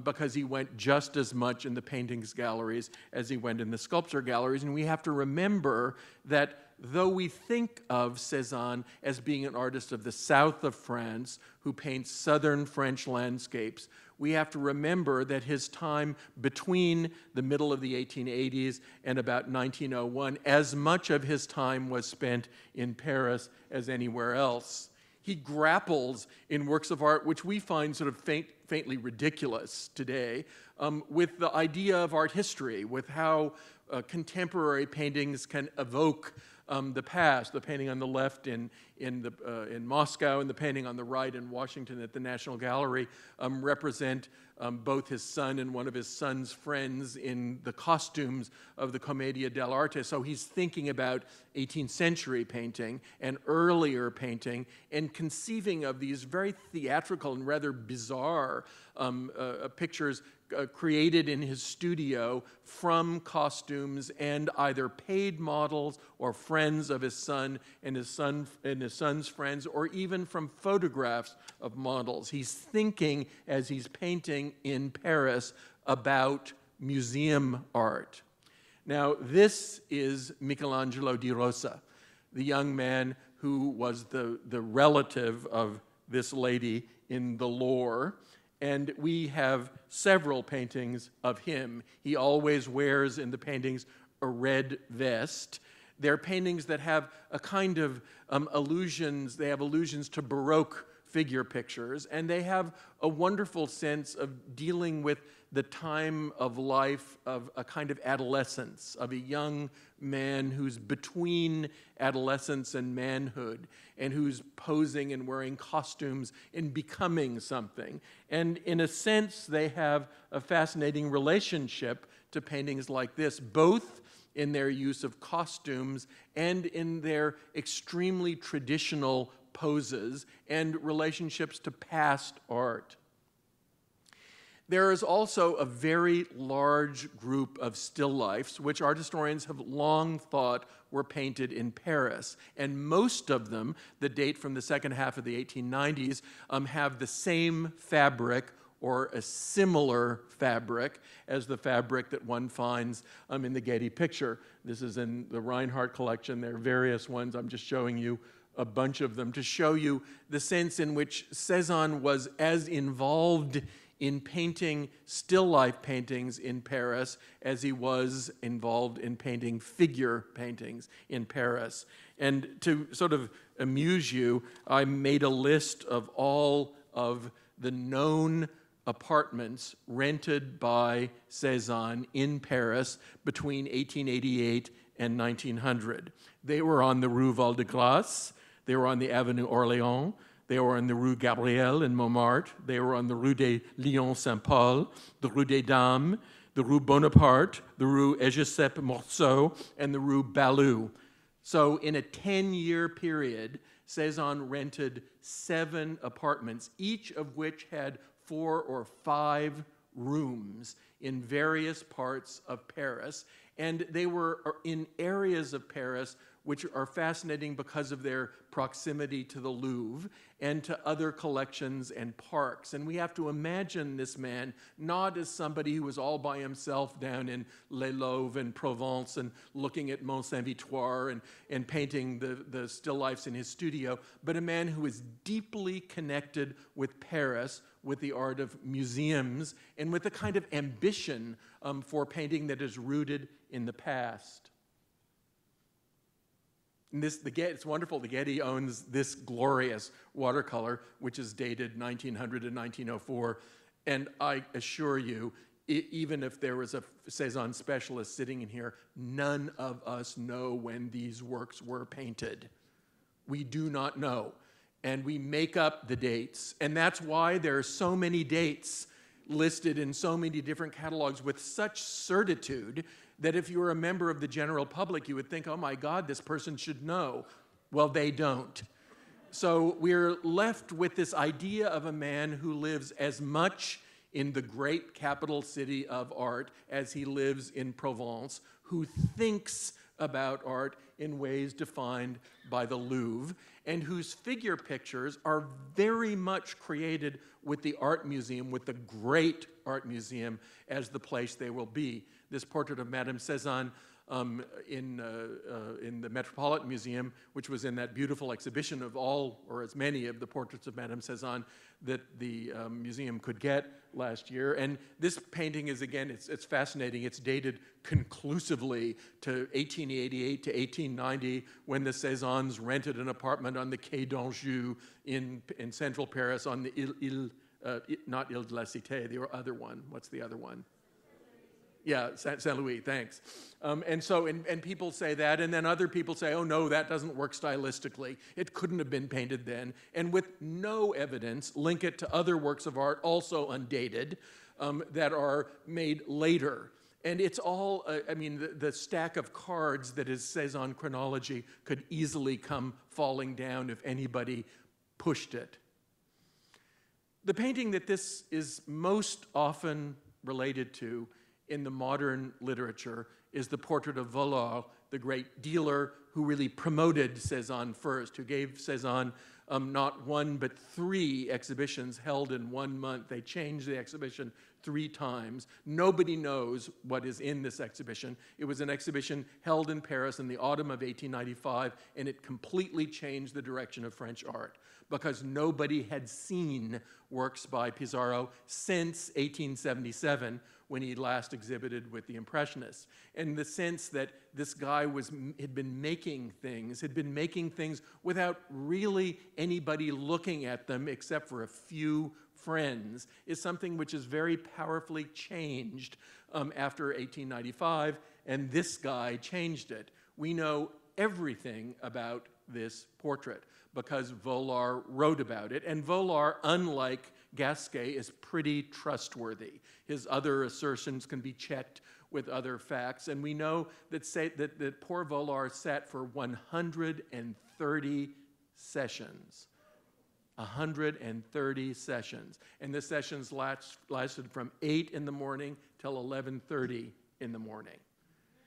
because he went just as much in the paintings galleries as he went in the sculpture galleries. And we have to remember that though we think of Cézanne as being an artist of the south of France who paints southern French landscapes, we have to remember that his time between the middle of the 1880s and about 1901, as much of his time was spent in Paris as anywhere else. He grapples in works of art which we find sort of faintly ridiculous today, with the idea of art history, with how contemporary paintings can evoke the past. The painting on the left in Moscow and the painting on the right in Washington at the National Gallery represent both his son and one of his son's friends in the costumes of the Commedia dell'arte. So he's thinking about 18th century painting and earlier painting and conceiving of these very theatrical and rather bizarre pictures created in his studio from costumes and either paid models or friends of his son and his son's friends, or even from photographs of models. He's thinking as he's painting in Paris about museum art. Now, this is Michelangelo di Rosa, the young man who was the relative of this lady in the lore. And we have several paintings of him. He always wears in the paintings a red vest. They're paintings that have a kind of allusions. They have allusions to Baroque figure pictures, and they have a wonderful sense of dealing with the time of life of a kind of adolescence, of a young man who's between adolescence and manhood, and who's posing and wearing costumes and becoming something. And in a sense, they have a fascinating relationship to paintings like this, both in their use of costumes and in their extremely traditional poses and relationships to past art. There is also a very large group of still lifes, which art historians have long thought were painted in Paris. And most of them, that date from the second half of the 1890s, have the same fabric or a similar fabric as the fabric that one finds in the Getty picture. This is in the Reinhardt collection. There are various ones. I'm just showing you a bunch of them to show you the sense in which Cézanne was as involved in painting still life paintings in Paris as he was involved in painting figure paintings in Paris. And to sort of amuse you, I made a list of all of the known apartments rented by Cézanne in Paris between 1888 and 1900. They were on the Rue Val-de-Grâce, they were on the Avenue Orléans, they were on the Rue Gabriel in Montmartre, they were on the Rue des Lions Saint-Paul, the Rue des Dames, the Rue Bonaparte, the Rue Egiseppe Morceau, and the Rue Ballou. So in a 10-year period, Cézanne rented 7 apartments, each of which had 4 or 5 rooms in various parts of Paris. And they were in areas of Paris which are fascinating because of their proximity to the Louvre and to other collections and parks. And we have to imagine this man not as somebody who was all by himself down in Les Louvres and Provence and looking at Mont Saint-Victoire and painting the still lifes in his studio, but a man who is deeply connected with Paris, with the art of museums, and with a kind of ambition for painting that is rooted in the past. And it's wonderful. The Getty owns this glorious watercolor, which is dated 1900 to 1904. And I assure you, even if there was a Cézanne specialist sitting in here, none of us know when these works were painted. We do not know. And we make up the dates. And that's why there are so many dates listed in so many different catalogs with such certitude that if you were a member of the general public, you would think, oh my God, this person should know Well, they don't. So we're left with this idea of a man who lives as much in the great capital city of art as he lives in Provence, who thinks about art in ways defined by the Louvre, and whose figure pictures are very much created with the art museum, with the great art museum as the place they will be. This portrait of Madame Cézanne in the Metropolitan Museum, which was in that beautiful exhibition of all, or as many of the portraits of Madame Cézanne that the museum could get last year. And this painting is, again, it's fascinating. It's dated conclusively to 1888 to 1890, when the Cézannes rented an apartment on the Quai d'Anjou in central Paris on the not Ile de la Cité, the other one. What's the other one? Yeah, Saint Louis, thanks. And people say that, and then other people say, oh no, that doesn't work stylistically. It couldn't have been painted then. And with no evidence, link it to other works of art, also undated, that are made later. And it's all, the stack of cards that is Cézanne chronology could easily come falling down if anybody pushed it. The painting that this is most often related to in the modern literature is the portrait of Vollard, the great dealer who really promoted Cézanne first, who gave Cézanne not one but 3 exhibitions held in 1 month. They changed the exhibition 3 times. Nobody knows what is in this exhibition. It was an exhibition held in Paris in the autumn of 1895, and it completely changed the direction of French art, because nobody had seen works by Pissarro since 1877, when he last exhibited with the Impressionists. And the sense that this guy had been making things without really anybody looking at them except for a few friends, is something which is very powerfully changed after 1895, and this guy changed it. We know everything about this portrait because Vollard wrote about it, and Vollard, unlike Gasquet, is pretty trustworthy. His other assertions can be checked with other facts, and we know that poor Vollard sat for 130 sessions. 130 sessions. And the sessions lasted from 8 in the morning till 11:30 in the morning.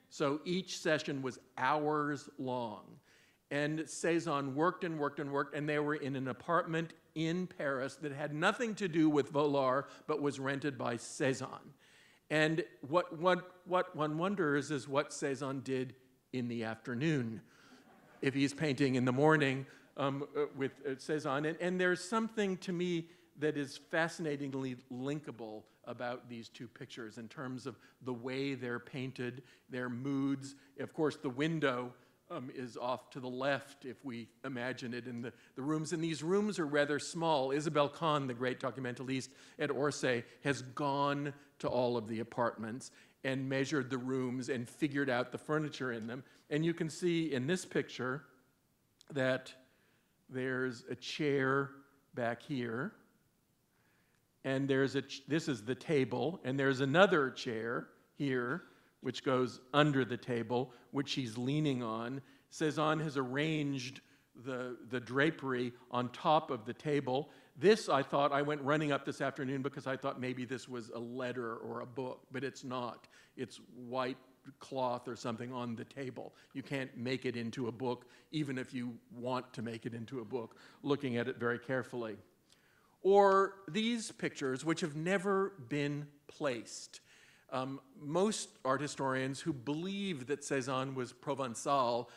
So each session was hours long. And Cézanne worked and worked and worked, and they were in an apartment in Paris that had nothing to do with Vollard, but was rented by Cézanne. And what one wonders is what Cézanne did in the afternoon, if he's painting in the morning with Cézanne. And there's something to me that is fascinatingly linkable about these 2 pictures in terms of the way they're painted, their moods. Of course, the window is off to the left, if we imagine it in the rooms. And these rooms are rather small. Isabelle Kahn, the great documentaliste at Orsay, has gone to all of the apartments and measured the rooms and figured out the furniture in them. And you can see in this picture that there's a chair back here, and this is the table, and there's another chair here, which goes under the table, which she's leaning on. Cézanne has arranged the drapery on top of the table. This, I went running up this afternoon because I thought maybe this was a letter or a book, but it's not. It's white cloth or something on the table. You can't make it into a book, even if you want to make it into a book, looking at it very carefully. Or these pictures, which have never been placed. Most art historians who believe that Cézanne was Provençal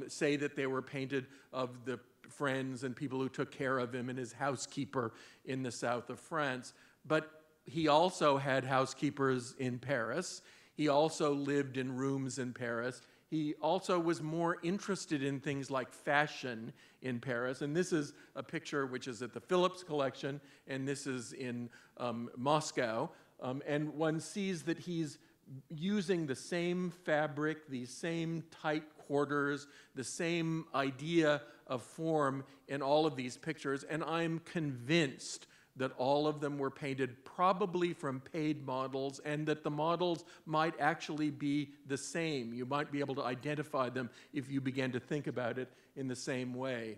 say that they were painted of the friends and people who took care of him and his housekeeper in the south of France. But he also had housekeepers in Paris. He also lived in rooms in Paris. He also was more interested in things like fashion in Paris. And this is a picture which is at the Phillips collection, and this is in Moscow. And one sees that he's using the same fabric, the same tight quarters, the same idea of form in all of these pictures. And I'm convinced that all of them were painted probably from paid models, and that the models might actually be the same. You might be able to identify them if you began to think about it in the same way.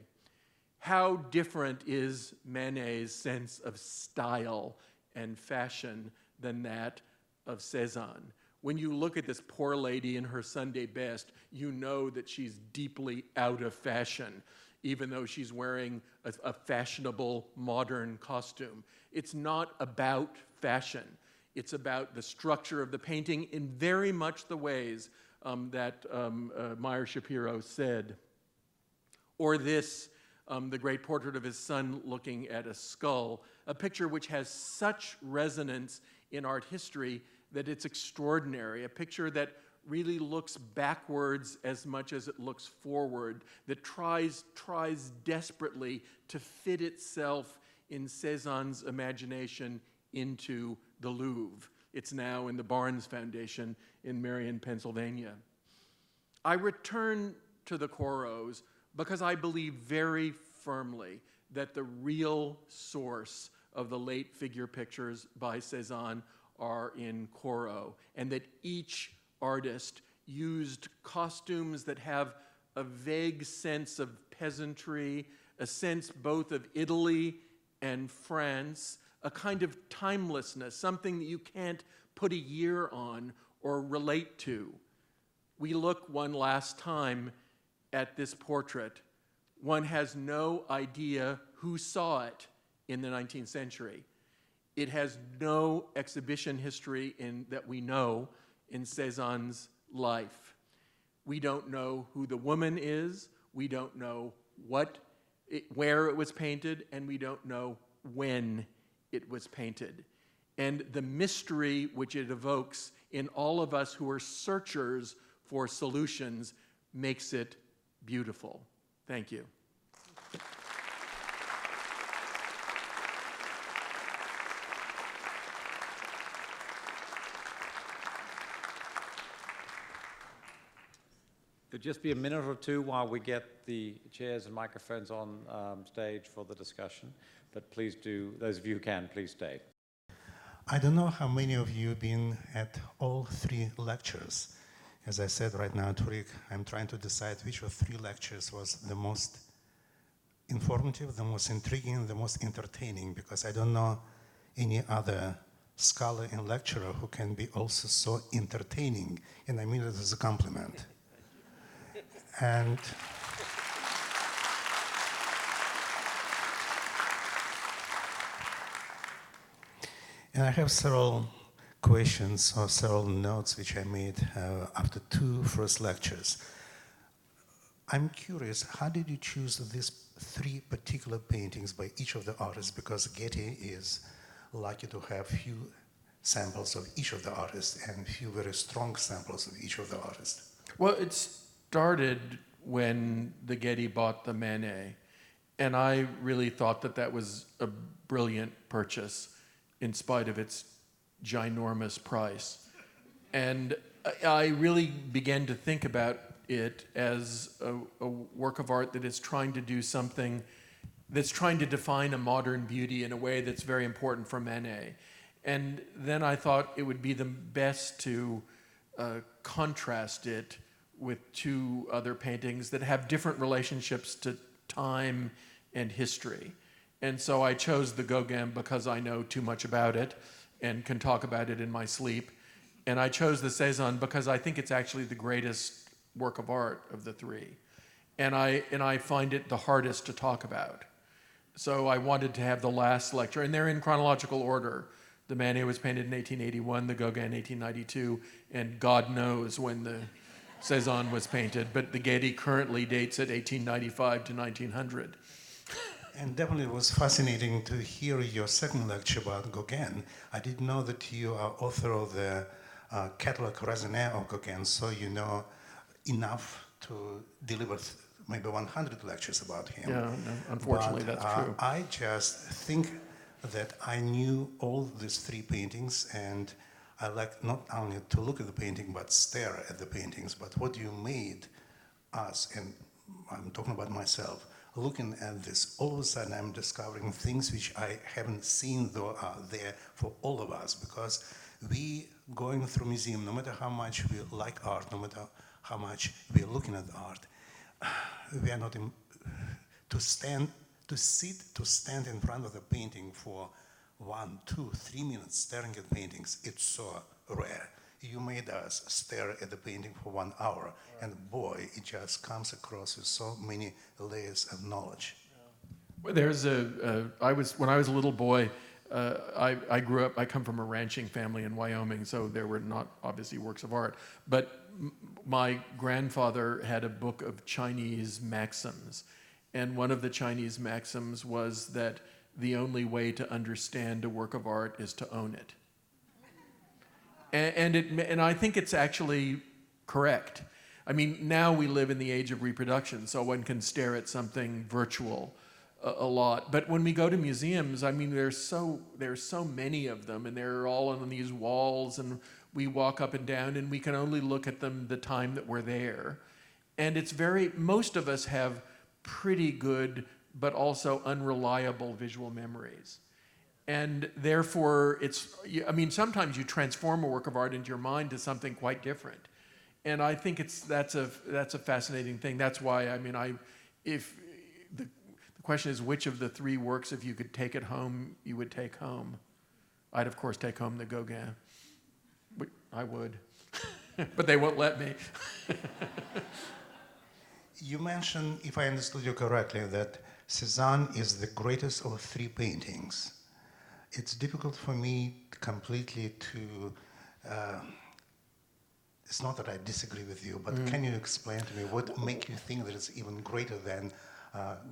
How different is Manet's sense of style and fashion than that of Cézanne? When you look at this poor lady in her Sunday best, you know that she's deeply out of fashion, even though she's wearing a fashionable modern costume. It's not about fashion. It's about the structure of the painting in very much the ways that Meyer Shapiro said. Or this, the great portrait of his son looking at a skull, a picture which has such resonance in art history that it's extraordinary, a picture that really looks backwards as much as it looks forward, that tries desperately to fit itself in Cézanne's imagination into the Louvre. It's now in the Barnes Foundation in Marion, Pennsylvania. I return to the Corot because I believe very firmly that the real source of the late figure pictures by Cézanne are in Corot, and that each artist used costumes that have a vague sense of peasantry, a sense both of Italy and France, a kind of timelessness, something that you can't put a year on or relate to. We look one last time at this portrait. One has no idea who saw it in the 19th century. It has no exhibition history that we know in Cézanne's life. We don't know who the woman is, we don't know where it was painted, and we don't know when it was painted. And the mystery which it evokes in all of us who are searchers for solutions makes it beautiful. Thank you. It'll just be a minute or two while we get the chairs and microphones on stage for the discussion, but please do, those of you who can, please stay. I don't know how many of you have been at all 3 lectures. As I said right now to Rick, I'm trying to decide which of 3 lectures was the most informative, the most intriguing, the most entertaining, because I don't know any other scholar and lecturer who can be also so entertaining, and I mean it as a compliment. And I have several questions or several notes which I made after 2 first lectures. I'm curious, how did you choose these 3 particular paintings by each of the artists? Because Getty is lucky to have few samples of each of the artists and few very strong samples of each of the artists. Well, it started when the Getty bought the Manet, and I really thought that that was a brilliant purchase in spite of its ginormous price. And I really began to think about it as a work of art that is trying to do something, that's trying to define a modern beauty in a way that's very important for Manet. And then I thought it would be the best to contrast it with 2 other paintings that have different relationships to time and history. And so I chose the Gauguin because I know too much about it and can talk about it in my sleep. And I chose the Cézanne because I think it's actually the greatest work of art of the 3. And I find it the hardest to talk about. So I wanted to have the last lecture, and they're in chronological order. The Manet was painted in 1881, the Gauguin in 1892, and God knows when the Cézanne was painted, but the Getty currently dates at 1895 to 1900. And definitely it was fascinating to hear your second lecture about Gauguin. I didn't know that you are author of the catalog raisonné of Gauguin, so you know enough to deliver maybe 100 lectures about him. Yeah, no, unfortunately, that's true. I just think that I knew all these 3 paintings, and I like not only to look at the painting, but stare at the paintings. But what you made us, and I'm talking about myself, looking at this, all of a sudden I'm discovering things which I haven't seen though are there for all of us, because we going through museum, no matter how much we like art, no matter how much we are looking at art, we are not to stand in front of the painting for 1, 2, 3 minutes staring at paintings. It's so rare. You made us stare at the painting for 1 hour, and boy, it just comes across with so many layers of knowledge. Well, there's when I was a little boy, I grew up, I come from a ranching family in Wyoming, so there were not obviously works of art, but my grandfather had a book of Chinese maxims, and one of the Chinese maxims was that the only way to understand a work of art is to own it. And I think it's actually correct. I mean, now we live in the age of reproduction, so one can stare at something virtual a lot. But when we go to museums, I mean, there's so many of them, and they're all on these walls, and we walk up and down, and we can only look at them the time that we're there. And most of us have pretty good, but also unreliable visual memories. And therefore, sometimes you transform a work of art into your mind to something quite different. And I think that's a fascinating thing. That's why, if the question is which of the 3 works, if you could take it home, you would take home. I'd, of course, take home the Gauguin. I would. But they won't let me. You mentioned, if I understood you correctly, that Cézanne is the greatest of 3 paintings. It's difficult for me completely to, it's not that I disagree with you, but can you explain to me what makes you think that it's even greater than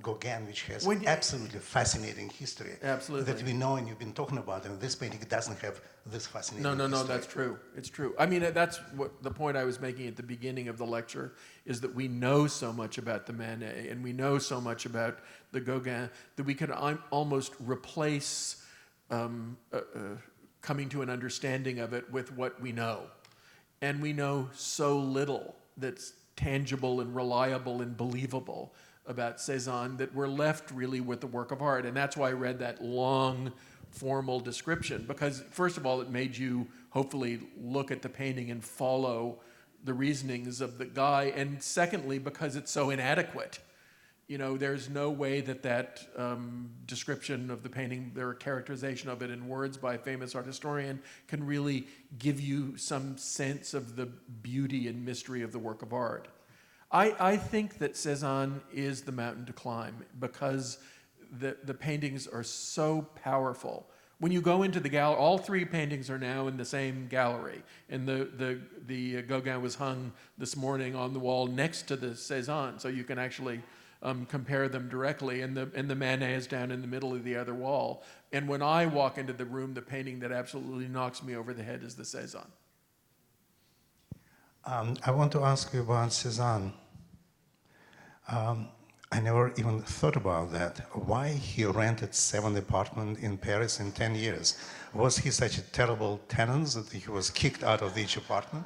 Gauguin, which has absolutely fascinating history. Absolutely. That we know and you've been talking about, and this painting doesn't have this fascinating history. No, that's true. It's true. I mean, that's what the point I was making at the beginning of the lecture, is that we know so much about the Manet, and we know so much about the Gauguin, that we could almost replace coming to an understanding of it with what we know. And we know so little that's tangible and reliable and believable about Cézanne that we're left really with the work of art. And that's why I read that long, formal description, because first of all, it made you hopefully look at the painting and follow the reasonings of the guy. And secondly, because it's so inadequate. You know, there's no way that description of the painting, their characterization of it in words by a famous art historian, can really give you some sense of the beauty and mystery of the work of art. I think that Cézanne is the mountain to climb because the paintings are so powerful. When you go into the gallery, all 3 paintings are now in the same gallery, and the Gauguin was hung this morning on the wall next to the Cézanne, so you can actually compare them directly, and the Manet is down in the middle of the other wall. And when I walk into the room, the painting that absolutely knocks me over the head is the Cézanne. I want to ask you about Cézanne. I never even thought about that. Why he rented 7 apartments in Paris in 10 years? Was he such a terrible tenant that he was kicked out of each apartment?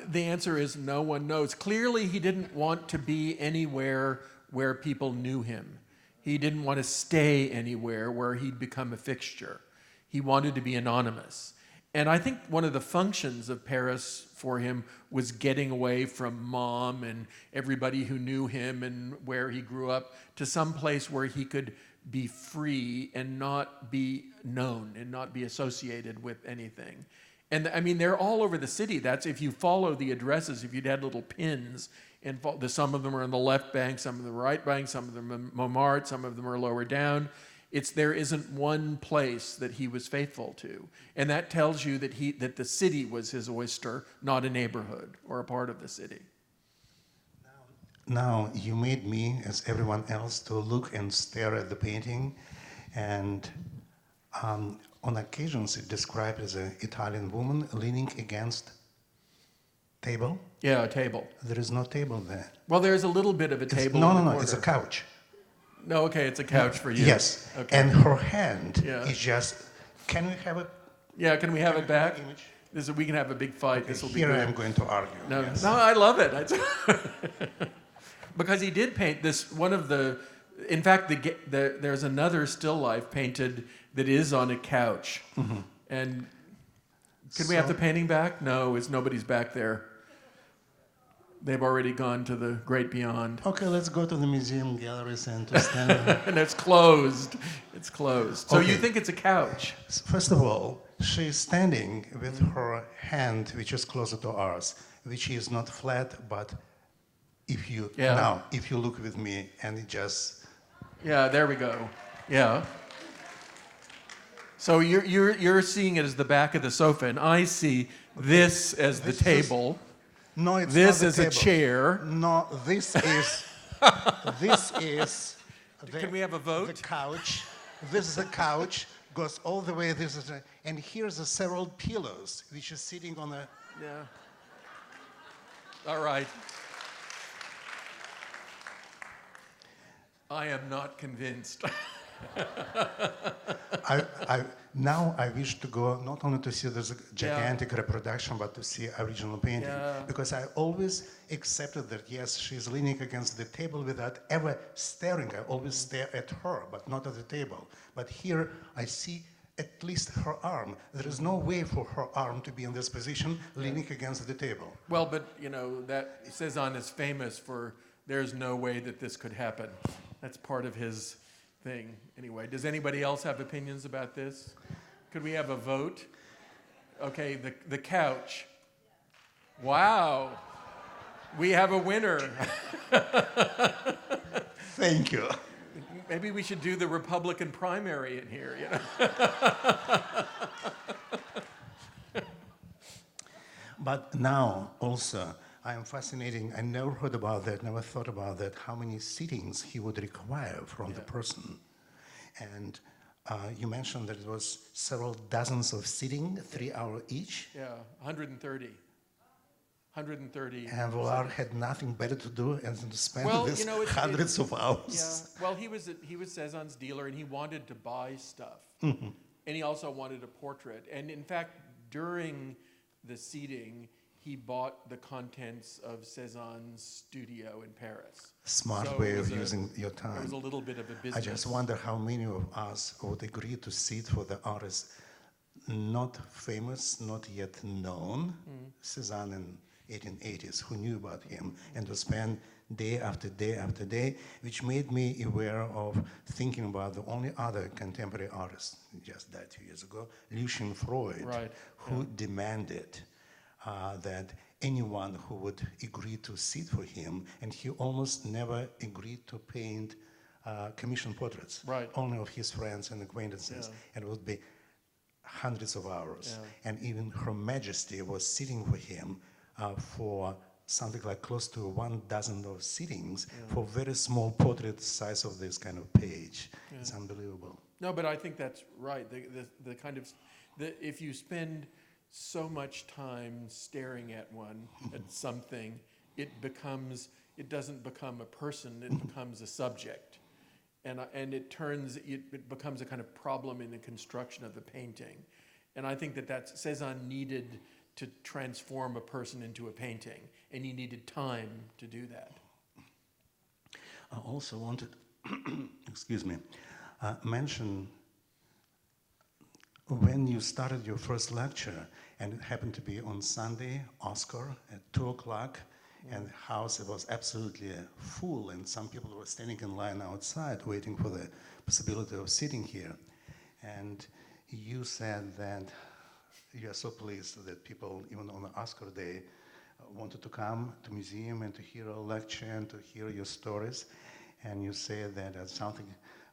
The answer is no one knows. Clearly, he didn't want to be anywhere where people knew him. He didn't want to stay anywhere where he'd become a fixture. He wanted to be anonymous. And I think one of the functions of Paris for him was getting away from mom and everybody who knew him and where he grew up to some place where he could be free and not be known and not be associated with anything. And I mean, they're all over the city. That's if you follow the addresses, if you'd had little pins, and some of them are on the left bank, some of them are right bank, some of them are Montmartre, some of them are lower down. There isn't one place that he was faithful to. And that tells you that the city was his oyster, not a neighborhood or a part of the city. Now, you made me, as everyone else, to look and stare at the painting. And on occasions, it's described as an Italian woman leaning against table. Yeah, a table. There is no table there. Well, there's a little bit of a table. No, it's a couch. No, okay, it's a couch for you. Yes, okay. And her hand is just, can we have it? Yeah, can we have it back? Image? We can have a big fight. Okay, this will be here good. I'm going to argue. No, yes. no, I love it. Because he did paint this, one of the, in fact, there's another still life painted that is on a couch. Mm-hmm. And can we have the painting back? No, nobody's back there. They've already gone to the great beyond. Okay, let's go to the museum galleries and to stand there. And it's closed. It's closed. So Okay. you think it's a couch? First of all, she's standing with her hand, which is closer to ours, which is not flat, but if you look with me, and it just... Yeah, there we go. Yeah. So you're seeing it as the back of the sofa, and I see this as the table. No, it's this not the is table. A chair. No, this is Can we have a vote? The couch. This is a couch, goes all the way. And here's several pillows, which is sitting on a... Yeah. All right. I am not convinced. Now I wish to go not only to see this gigantic reproduction, but to see original painting. Yeah. Because I always accepted that, yes, she's leaning against the table without ever staring. I always stare at her, but not at the table. But here I see at least her arm. There is no way for her arm to be in this position, leaning against the table. Well, but, that Cézanne is famous for there's no way that this could happen. That's part of his thing. Anyway, does anybody else have opinions about this? Could we have a vote? Okay, the couch. Wow. We have a winner. Thank you. Maybe we should do the Republican primary in here, But now also, I am fascinating. I never heard about that, never thought about that, how many sittings he would require from the person. And you mentioned that it was several dozens of sitting, 3 hours each. Yeah, 130. 130. And Vollard had nothing better to do than to spend it's hundreds of hours. Yeah. Well, he was Cézanne's dealer, and he wanted to buy stuff. Mm-hmm. And he also wanted a portrait. And in fact, during the seating, he bought the contents of Cézanne's studio in Paris. Smart way of using your time. It was a little bit of a business. I just wonder how many of us would agree to sit for the artist not famous, not yet known, Cézanne in 1880s, who knew about him, and to spend day after day after day, which made me aware of thinking about the only other contemporary artist, who just died 2 years ago, Lucian Freud, who demanded that anyone who would agree to sit for him, and he almost never agreed to paint commission portraits, only of his friends and acquaintances, and it would be hundreds of hours. And even Her Majesty was sitting for him for something like close to 12 of sittings for very small portrait size of this kind of page. It's unbelievable. No, but I think that's right. The kind of, if you spend so much time staring at something, it doesn't become a person, it becomes a subject. And it becomes a kind of problem in the construction of the painting. And I think that Cézanne needed to transform a person into a painting, and he needed time to do that. I also wanted, mention when you started your first lecture, and it happened to be on Sunday, Oscar, at 2 o'clock, and the house was absolutely full, and some people were standing in line outside waiting for the possibility of sitting here. And you said that you are so pleased that people, even on the Oscar day, wanted to come to museum and to hear a lecture and to hear your stories. And you say that there's something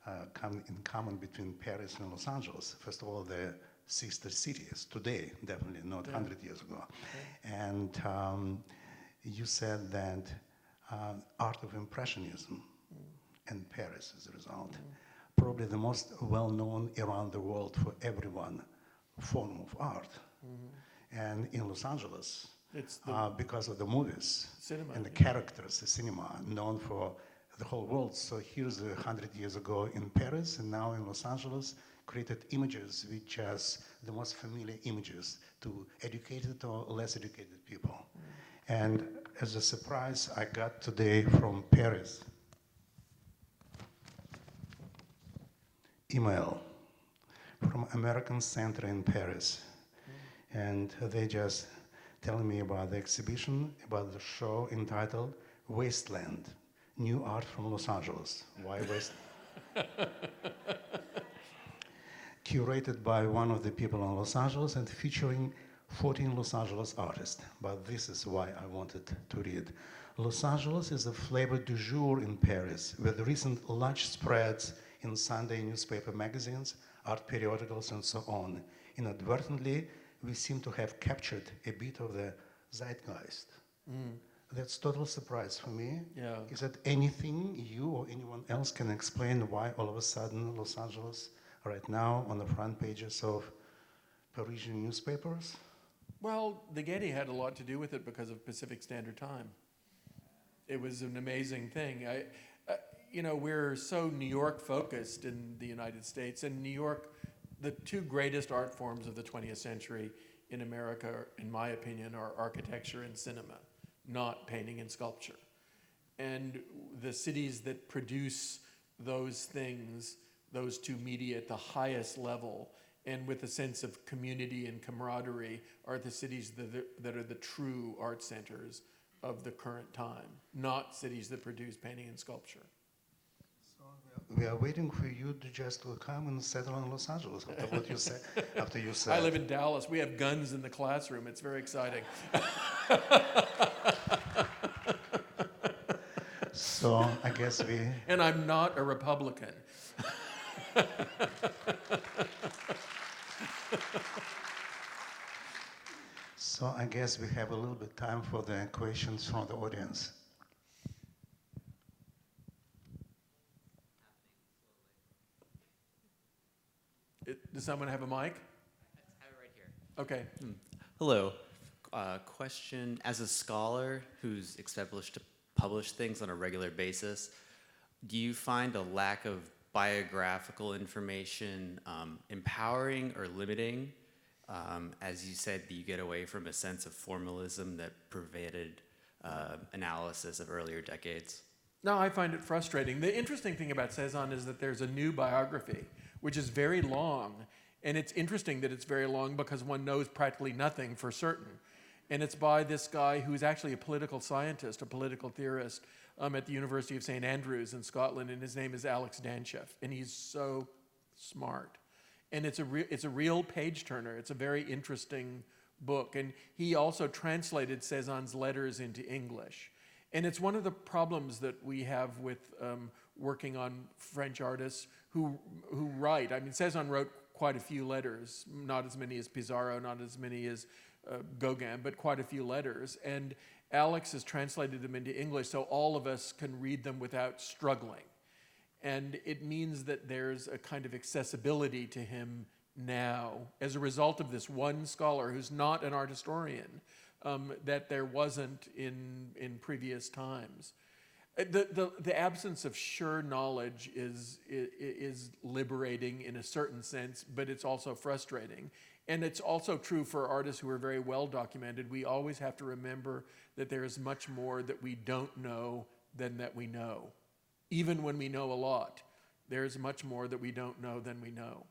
in common between Paris and Los Angeles. First of all, they're sister cities today, definitely not 100 years ago. Okay. And you said that art of Impressionism in Paris is a result. Probably the most well-known around the world for everyone form of art. And in Los Angeles, it's because of the movies cinema, and the characters, the cinema, known for the whole world. So here's 100 years ago in Paris, and now in Los Angeles, created images which are the most familiar images to educated or less educated people. And as a surprise, I got today from Paris email from American Center in Paris. And they just telling me about the exhibition, about the show entitled Wasteland, New Art from Los Angeles. Why Wasteland? Curated by one of the people in Los Angeles and featuring 14 Los Angeles artists. But this is why I wanted to read. Los Angeles is a flavor du jour in Paris, with recent large spreads in Sunday newspaper magazines, art periodicals, and so on. Inadvertently, we seem to have captured a bit of the zeitgeist. That's total surprise for me. Yeah. Is that anything you or anyone else can explain why all of a sudden Los Angeles right now on the front pages of Parisian newspapers? Well, the Getty had a lot to do with it because of Pacific Standard Time. It was an amazing thing. We're so New York focused in the United States, and New York, the two greatest art forms of the 20th century in America, in my opinion, are architecture and cinema, not painting and sculpture. And the cities that produce those things, those two media at the highest level, and with a sense of community and camaraderie, are the cities that are the true art centers of the current time, not cities that produce painting and sculpture. We are waiting for you to just come and settle in Los Angeles after what you said. After you said. I live in Dallas. We have guns in the classroom. It's very exciting. So I guess we. And I'm not a Republican. So I guess we have a little bit time for the questions from the audience. Does someone have a mic? I have it right here. Okay. Hello. Question, as a scholar who's established to publish things on a regular basis, do you find a lack of biographical information empowering or limiting? As you said, you get away from a sense of formalism that pervaded analysis of earlier decades. No, I find it frustrating. The interesting thing about Cézanne is that there's a new biography, which is very long. And it's interesting that it's very long because one knows practically nothing for certain. And it's by this guy who's actually a political scientist, a political theorist at the University of St. Andrews in Scotland, and his name is Alex Danchev, and he's so smart. And it's a real page-turner. It's a very interesting book. And he also translated Cézanne's letters into English. And it's one of the problems that we have with working on French artists who write. I mean, Cézanne wrote quite a few letters, not as many as Pissarro, not as many as Gauguin, but quite a few letters. And Alex has translated them into English so all of us can read them without struggling. And it means that there's a kind of accessibility to him now as a result of this one scholar who's not an art historian that there wasn't in previous times. The absence of sure knowledge is liberating in a certain sense, but it's also frustrating. And it's also true for artists who are very well documented. We always have to remember that there is much more that we don't know than that we know. Even when we know a lot, there's much more that we don't know than we know.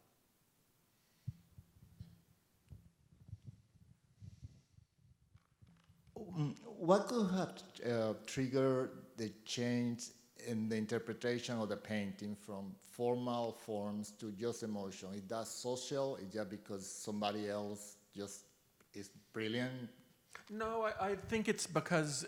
What could have triggered the change in the interpretation of the painting from formal forms to just emotion? Is that social? Is that because somebody else just is brilliant? No, I think it's because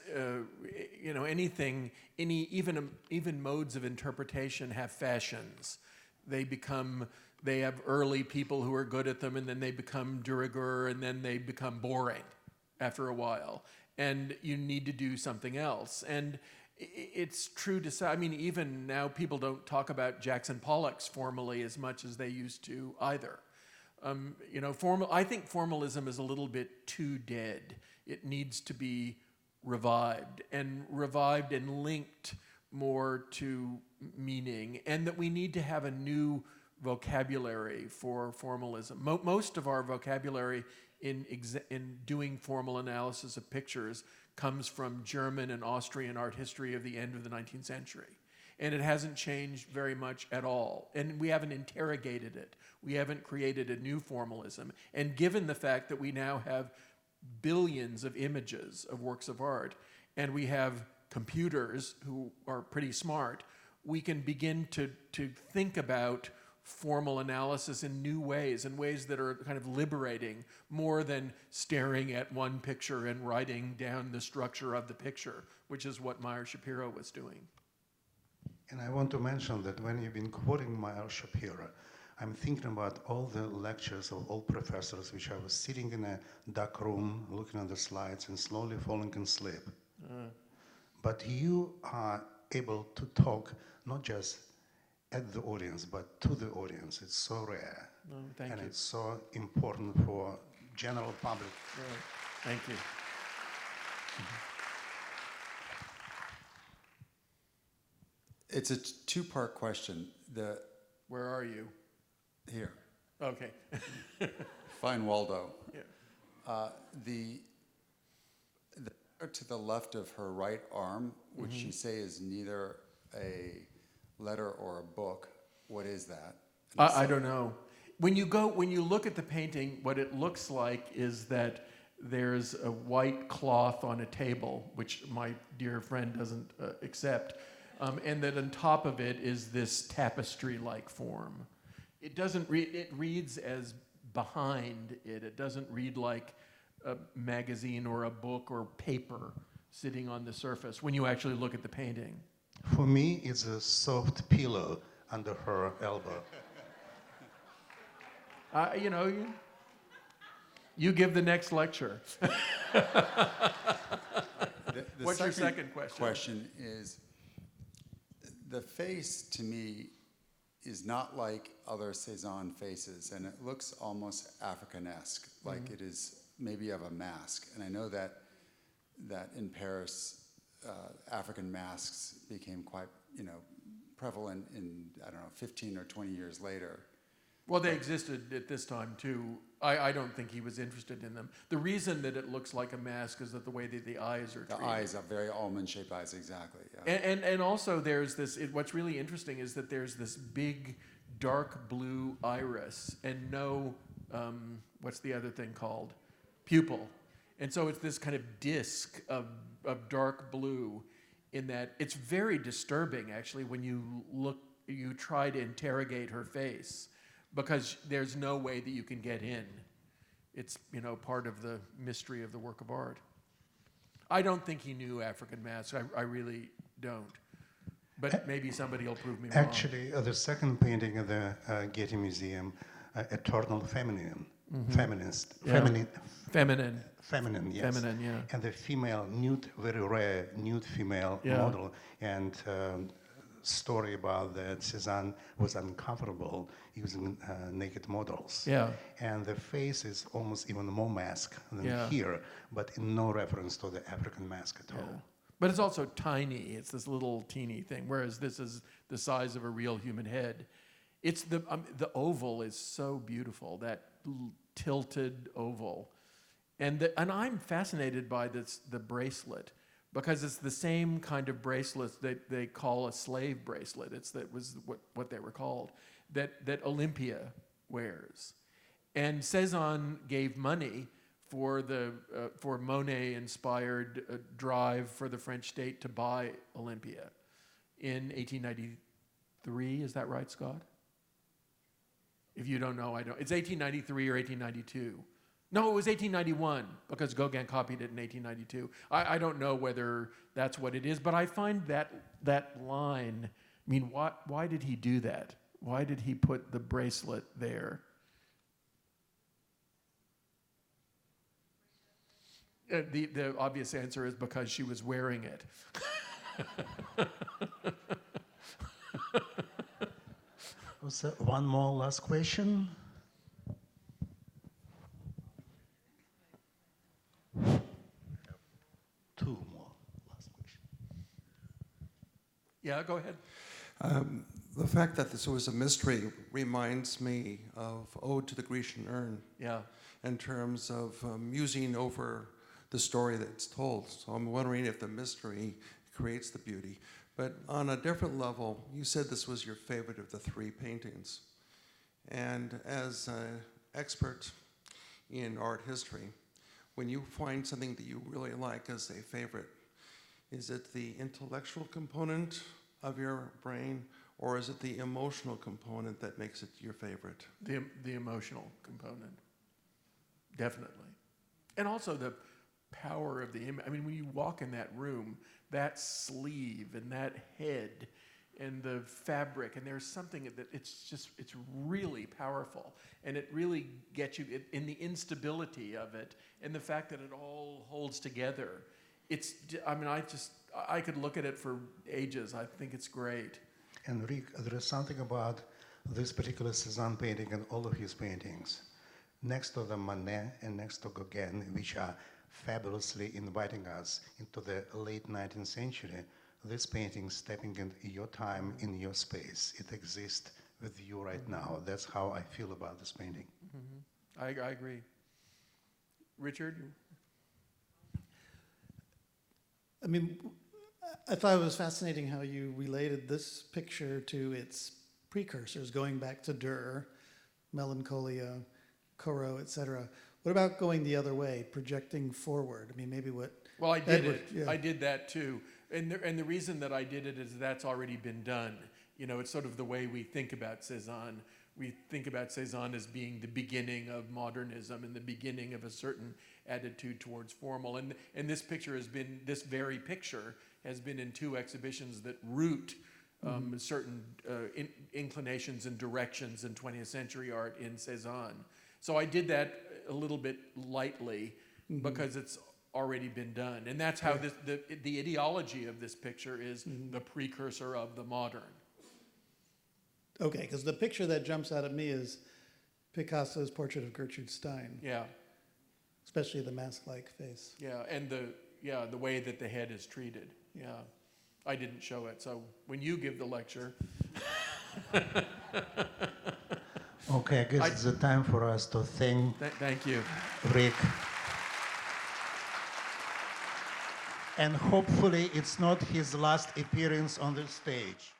even modes of interpretation have fashions. They have early people who are good at them, and then they become de rigueur, and then they become boring after a while. And you need to do something else. And it's true to say, I mean, even now people don't talk about Jackson Pollock's formally as much as they used to either. I think formalism is a little bit too dead. It needs to be revived and linked more to meaning, and that we need to have a new vocabulary for formalism. Most of our vocabulary in doing formal analysis of pictures comes from German and Austrian art history of the end of the 19th century. And it hasn't changed very much at all. And we haven't interrogated it. We haven't created a new formalism. And given the fact that we now have billions of images of works of art, and we have computers who are pretty smart, we can begin to think about formal analysis in new ways, in ways that are kind of liberating, more than staring at one picture and writing down the structure of the picture, which is what Meyer Shapiro was doing. And I want to mention that when you've been quoting Meyer Shapiro, I'm thinking about all the lectures of all professors, which I was sitting in a dark room, looking at the slides and slowly falling asleep. But you are able to talk not just at the audience, but to the audience. It's so rare. Thank you. It's so important for general public. Thank you. It's a two-part question. Where are you? Here, Okay. fine Waldo. Yeah. The to the left of her right arm, which you say is neither a letter or a book. What is that? I don't know. When you look at the painting, what it looks like is that there's a white cloth on a table, which my dear friend doesn't accept, and that on top of it is this tapestry-like form. It doesn't read. It reads as behind it. It doesn't read like a magazine or a book or paper sitting on the surface when you actually look at the painting. For me, it's a soft pillow under her elbow. You give the next lecture. The What's your second question? Question is, the face to me is not like other Cézanne faces, and it looks almost African-esque, like it is maybe of a mask. And I know that in Paris, African masks became quite, prevalent in, 15 or 20 years later. Well, they existed at this time too. I don't think he was interested in them. The reason that it looks like a mask is that the way that the eyes are treated. The eyes are very almond-shaped eyes, exactly. Yeah. And also there's this, what's really interesting is that there's this big dark blue iris and no, what's the other thing called? Pupil. And so it's this kind of disc of dark blue in that it's very disturbing actually when you try to interrogate her face, because there's no way that you can get in. It's, part of the mystery of the work of art. I don't think he knew African masks. I really don't. But maybe somebody will prove me wrong. Actually, the second painting at the Getty Museum, Eternal Feminine, Feminist, Yeah. Feminine, Feminine. yes. Feminine, yeah. And the female, nude, very rare, nude female Yeah. model. And story about that Cézanne was uncomfortable using naked models. Yeah. And the face is almost even more mask than Yeah. here, but in no reference to the African mask at all. But it's also tiny. It's this little teeny thing, whereas this is the size of a real human head. It's the oval is so beautiful, that tilted oval. And I'm fascinated by the bracelet, because it's the same kind of bracelet that they call a slave bracelet. That was what they were called, that Olympia wears. And Cézanne gave money for Monet-inspired drive for the French state to buy Olympia in 1893. Is that right, Scott? If you don't know, I don't. It's 1893 or 1892. No, it was 1891, because Gauguin copied it in 1892. I don't know whether that's what it is, but I find that line, I mean, why did he do that? Why did he put the bracelet there? The obvious answer is because she was wearing it. So one more last question. Two more last questions. Yeah, go ahead. The fact that this was a mystery reminds me of Ode to the Grecian Urn. Yeah. In terms of musing over the the story that's told. So I'm wondering if the mystery creates the beauty. But on a different level, you said this was your favorite of the three paintings. And as an expert in art history, when you find something that you really like as a favorite, is it the intellectual component of your brain, or is it the emotional component that makes it your favorite? The emotional component, definitely. And also the power of the image. I mean, when you walk in that room, that sleeve and that head and the fabric, and there's something that it's really powerful, and it really gets you in the instability of it and the fact that it all holds together. I could look at it for ages. I think it's great. And Rick, there is something about this particular Cézanne painting and all of his paintings, next to the Manet and next to Gauguin, which are fabulously inviting us into the late 19th century. This painting stepping in your time, in your space. It exists with you right now. That's how I feel about this painting. Mm-hmm. I agree. Richard? I mean, I thought it was fascinating how you related this picture to its precursors, going back to Burr, Melancholia, Corot, etc. What about going the other way, projecting forward? I mean, maybe what... Well, I did Edward, it. yeah. I did that too. And the reason that I did it is that's already been done. You know, it's sort of the way we think about Cézanne. We think about Cézanne as being the beginning of modernism and the beginning of a certain attitude towards formal. And this picture has been, this very picture has been in two exhibitions that root certain inclinations and directions in 20th century art in Cézanne. So I did that a little bit lightly because it's already been done. And that's how the ideology of this picture is the precursor of the modern. Okay, because the picture that jumps out at me is Picasso's portrait of Gertrude Stein. Yeah. Especially the mask-like face. Yeah, and the way that the head is treated. Yeah. I didn't show it, so when you give the lecture. Okay, I guess it's the time for us to thank Thank you. Rick. And hopefully it's not his last appearance on the stage.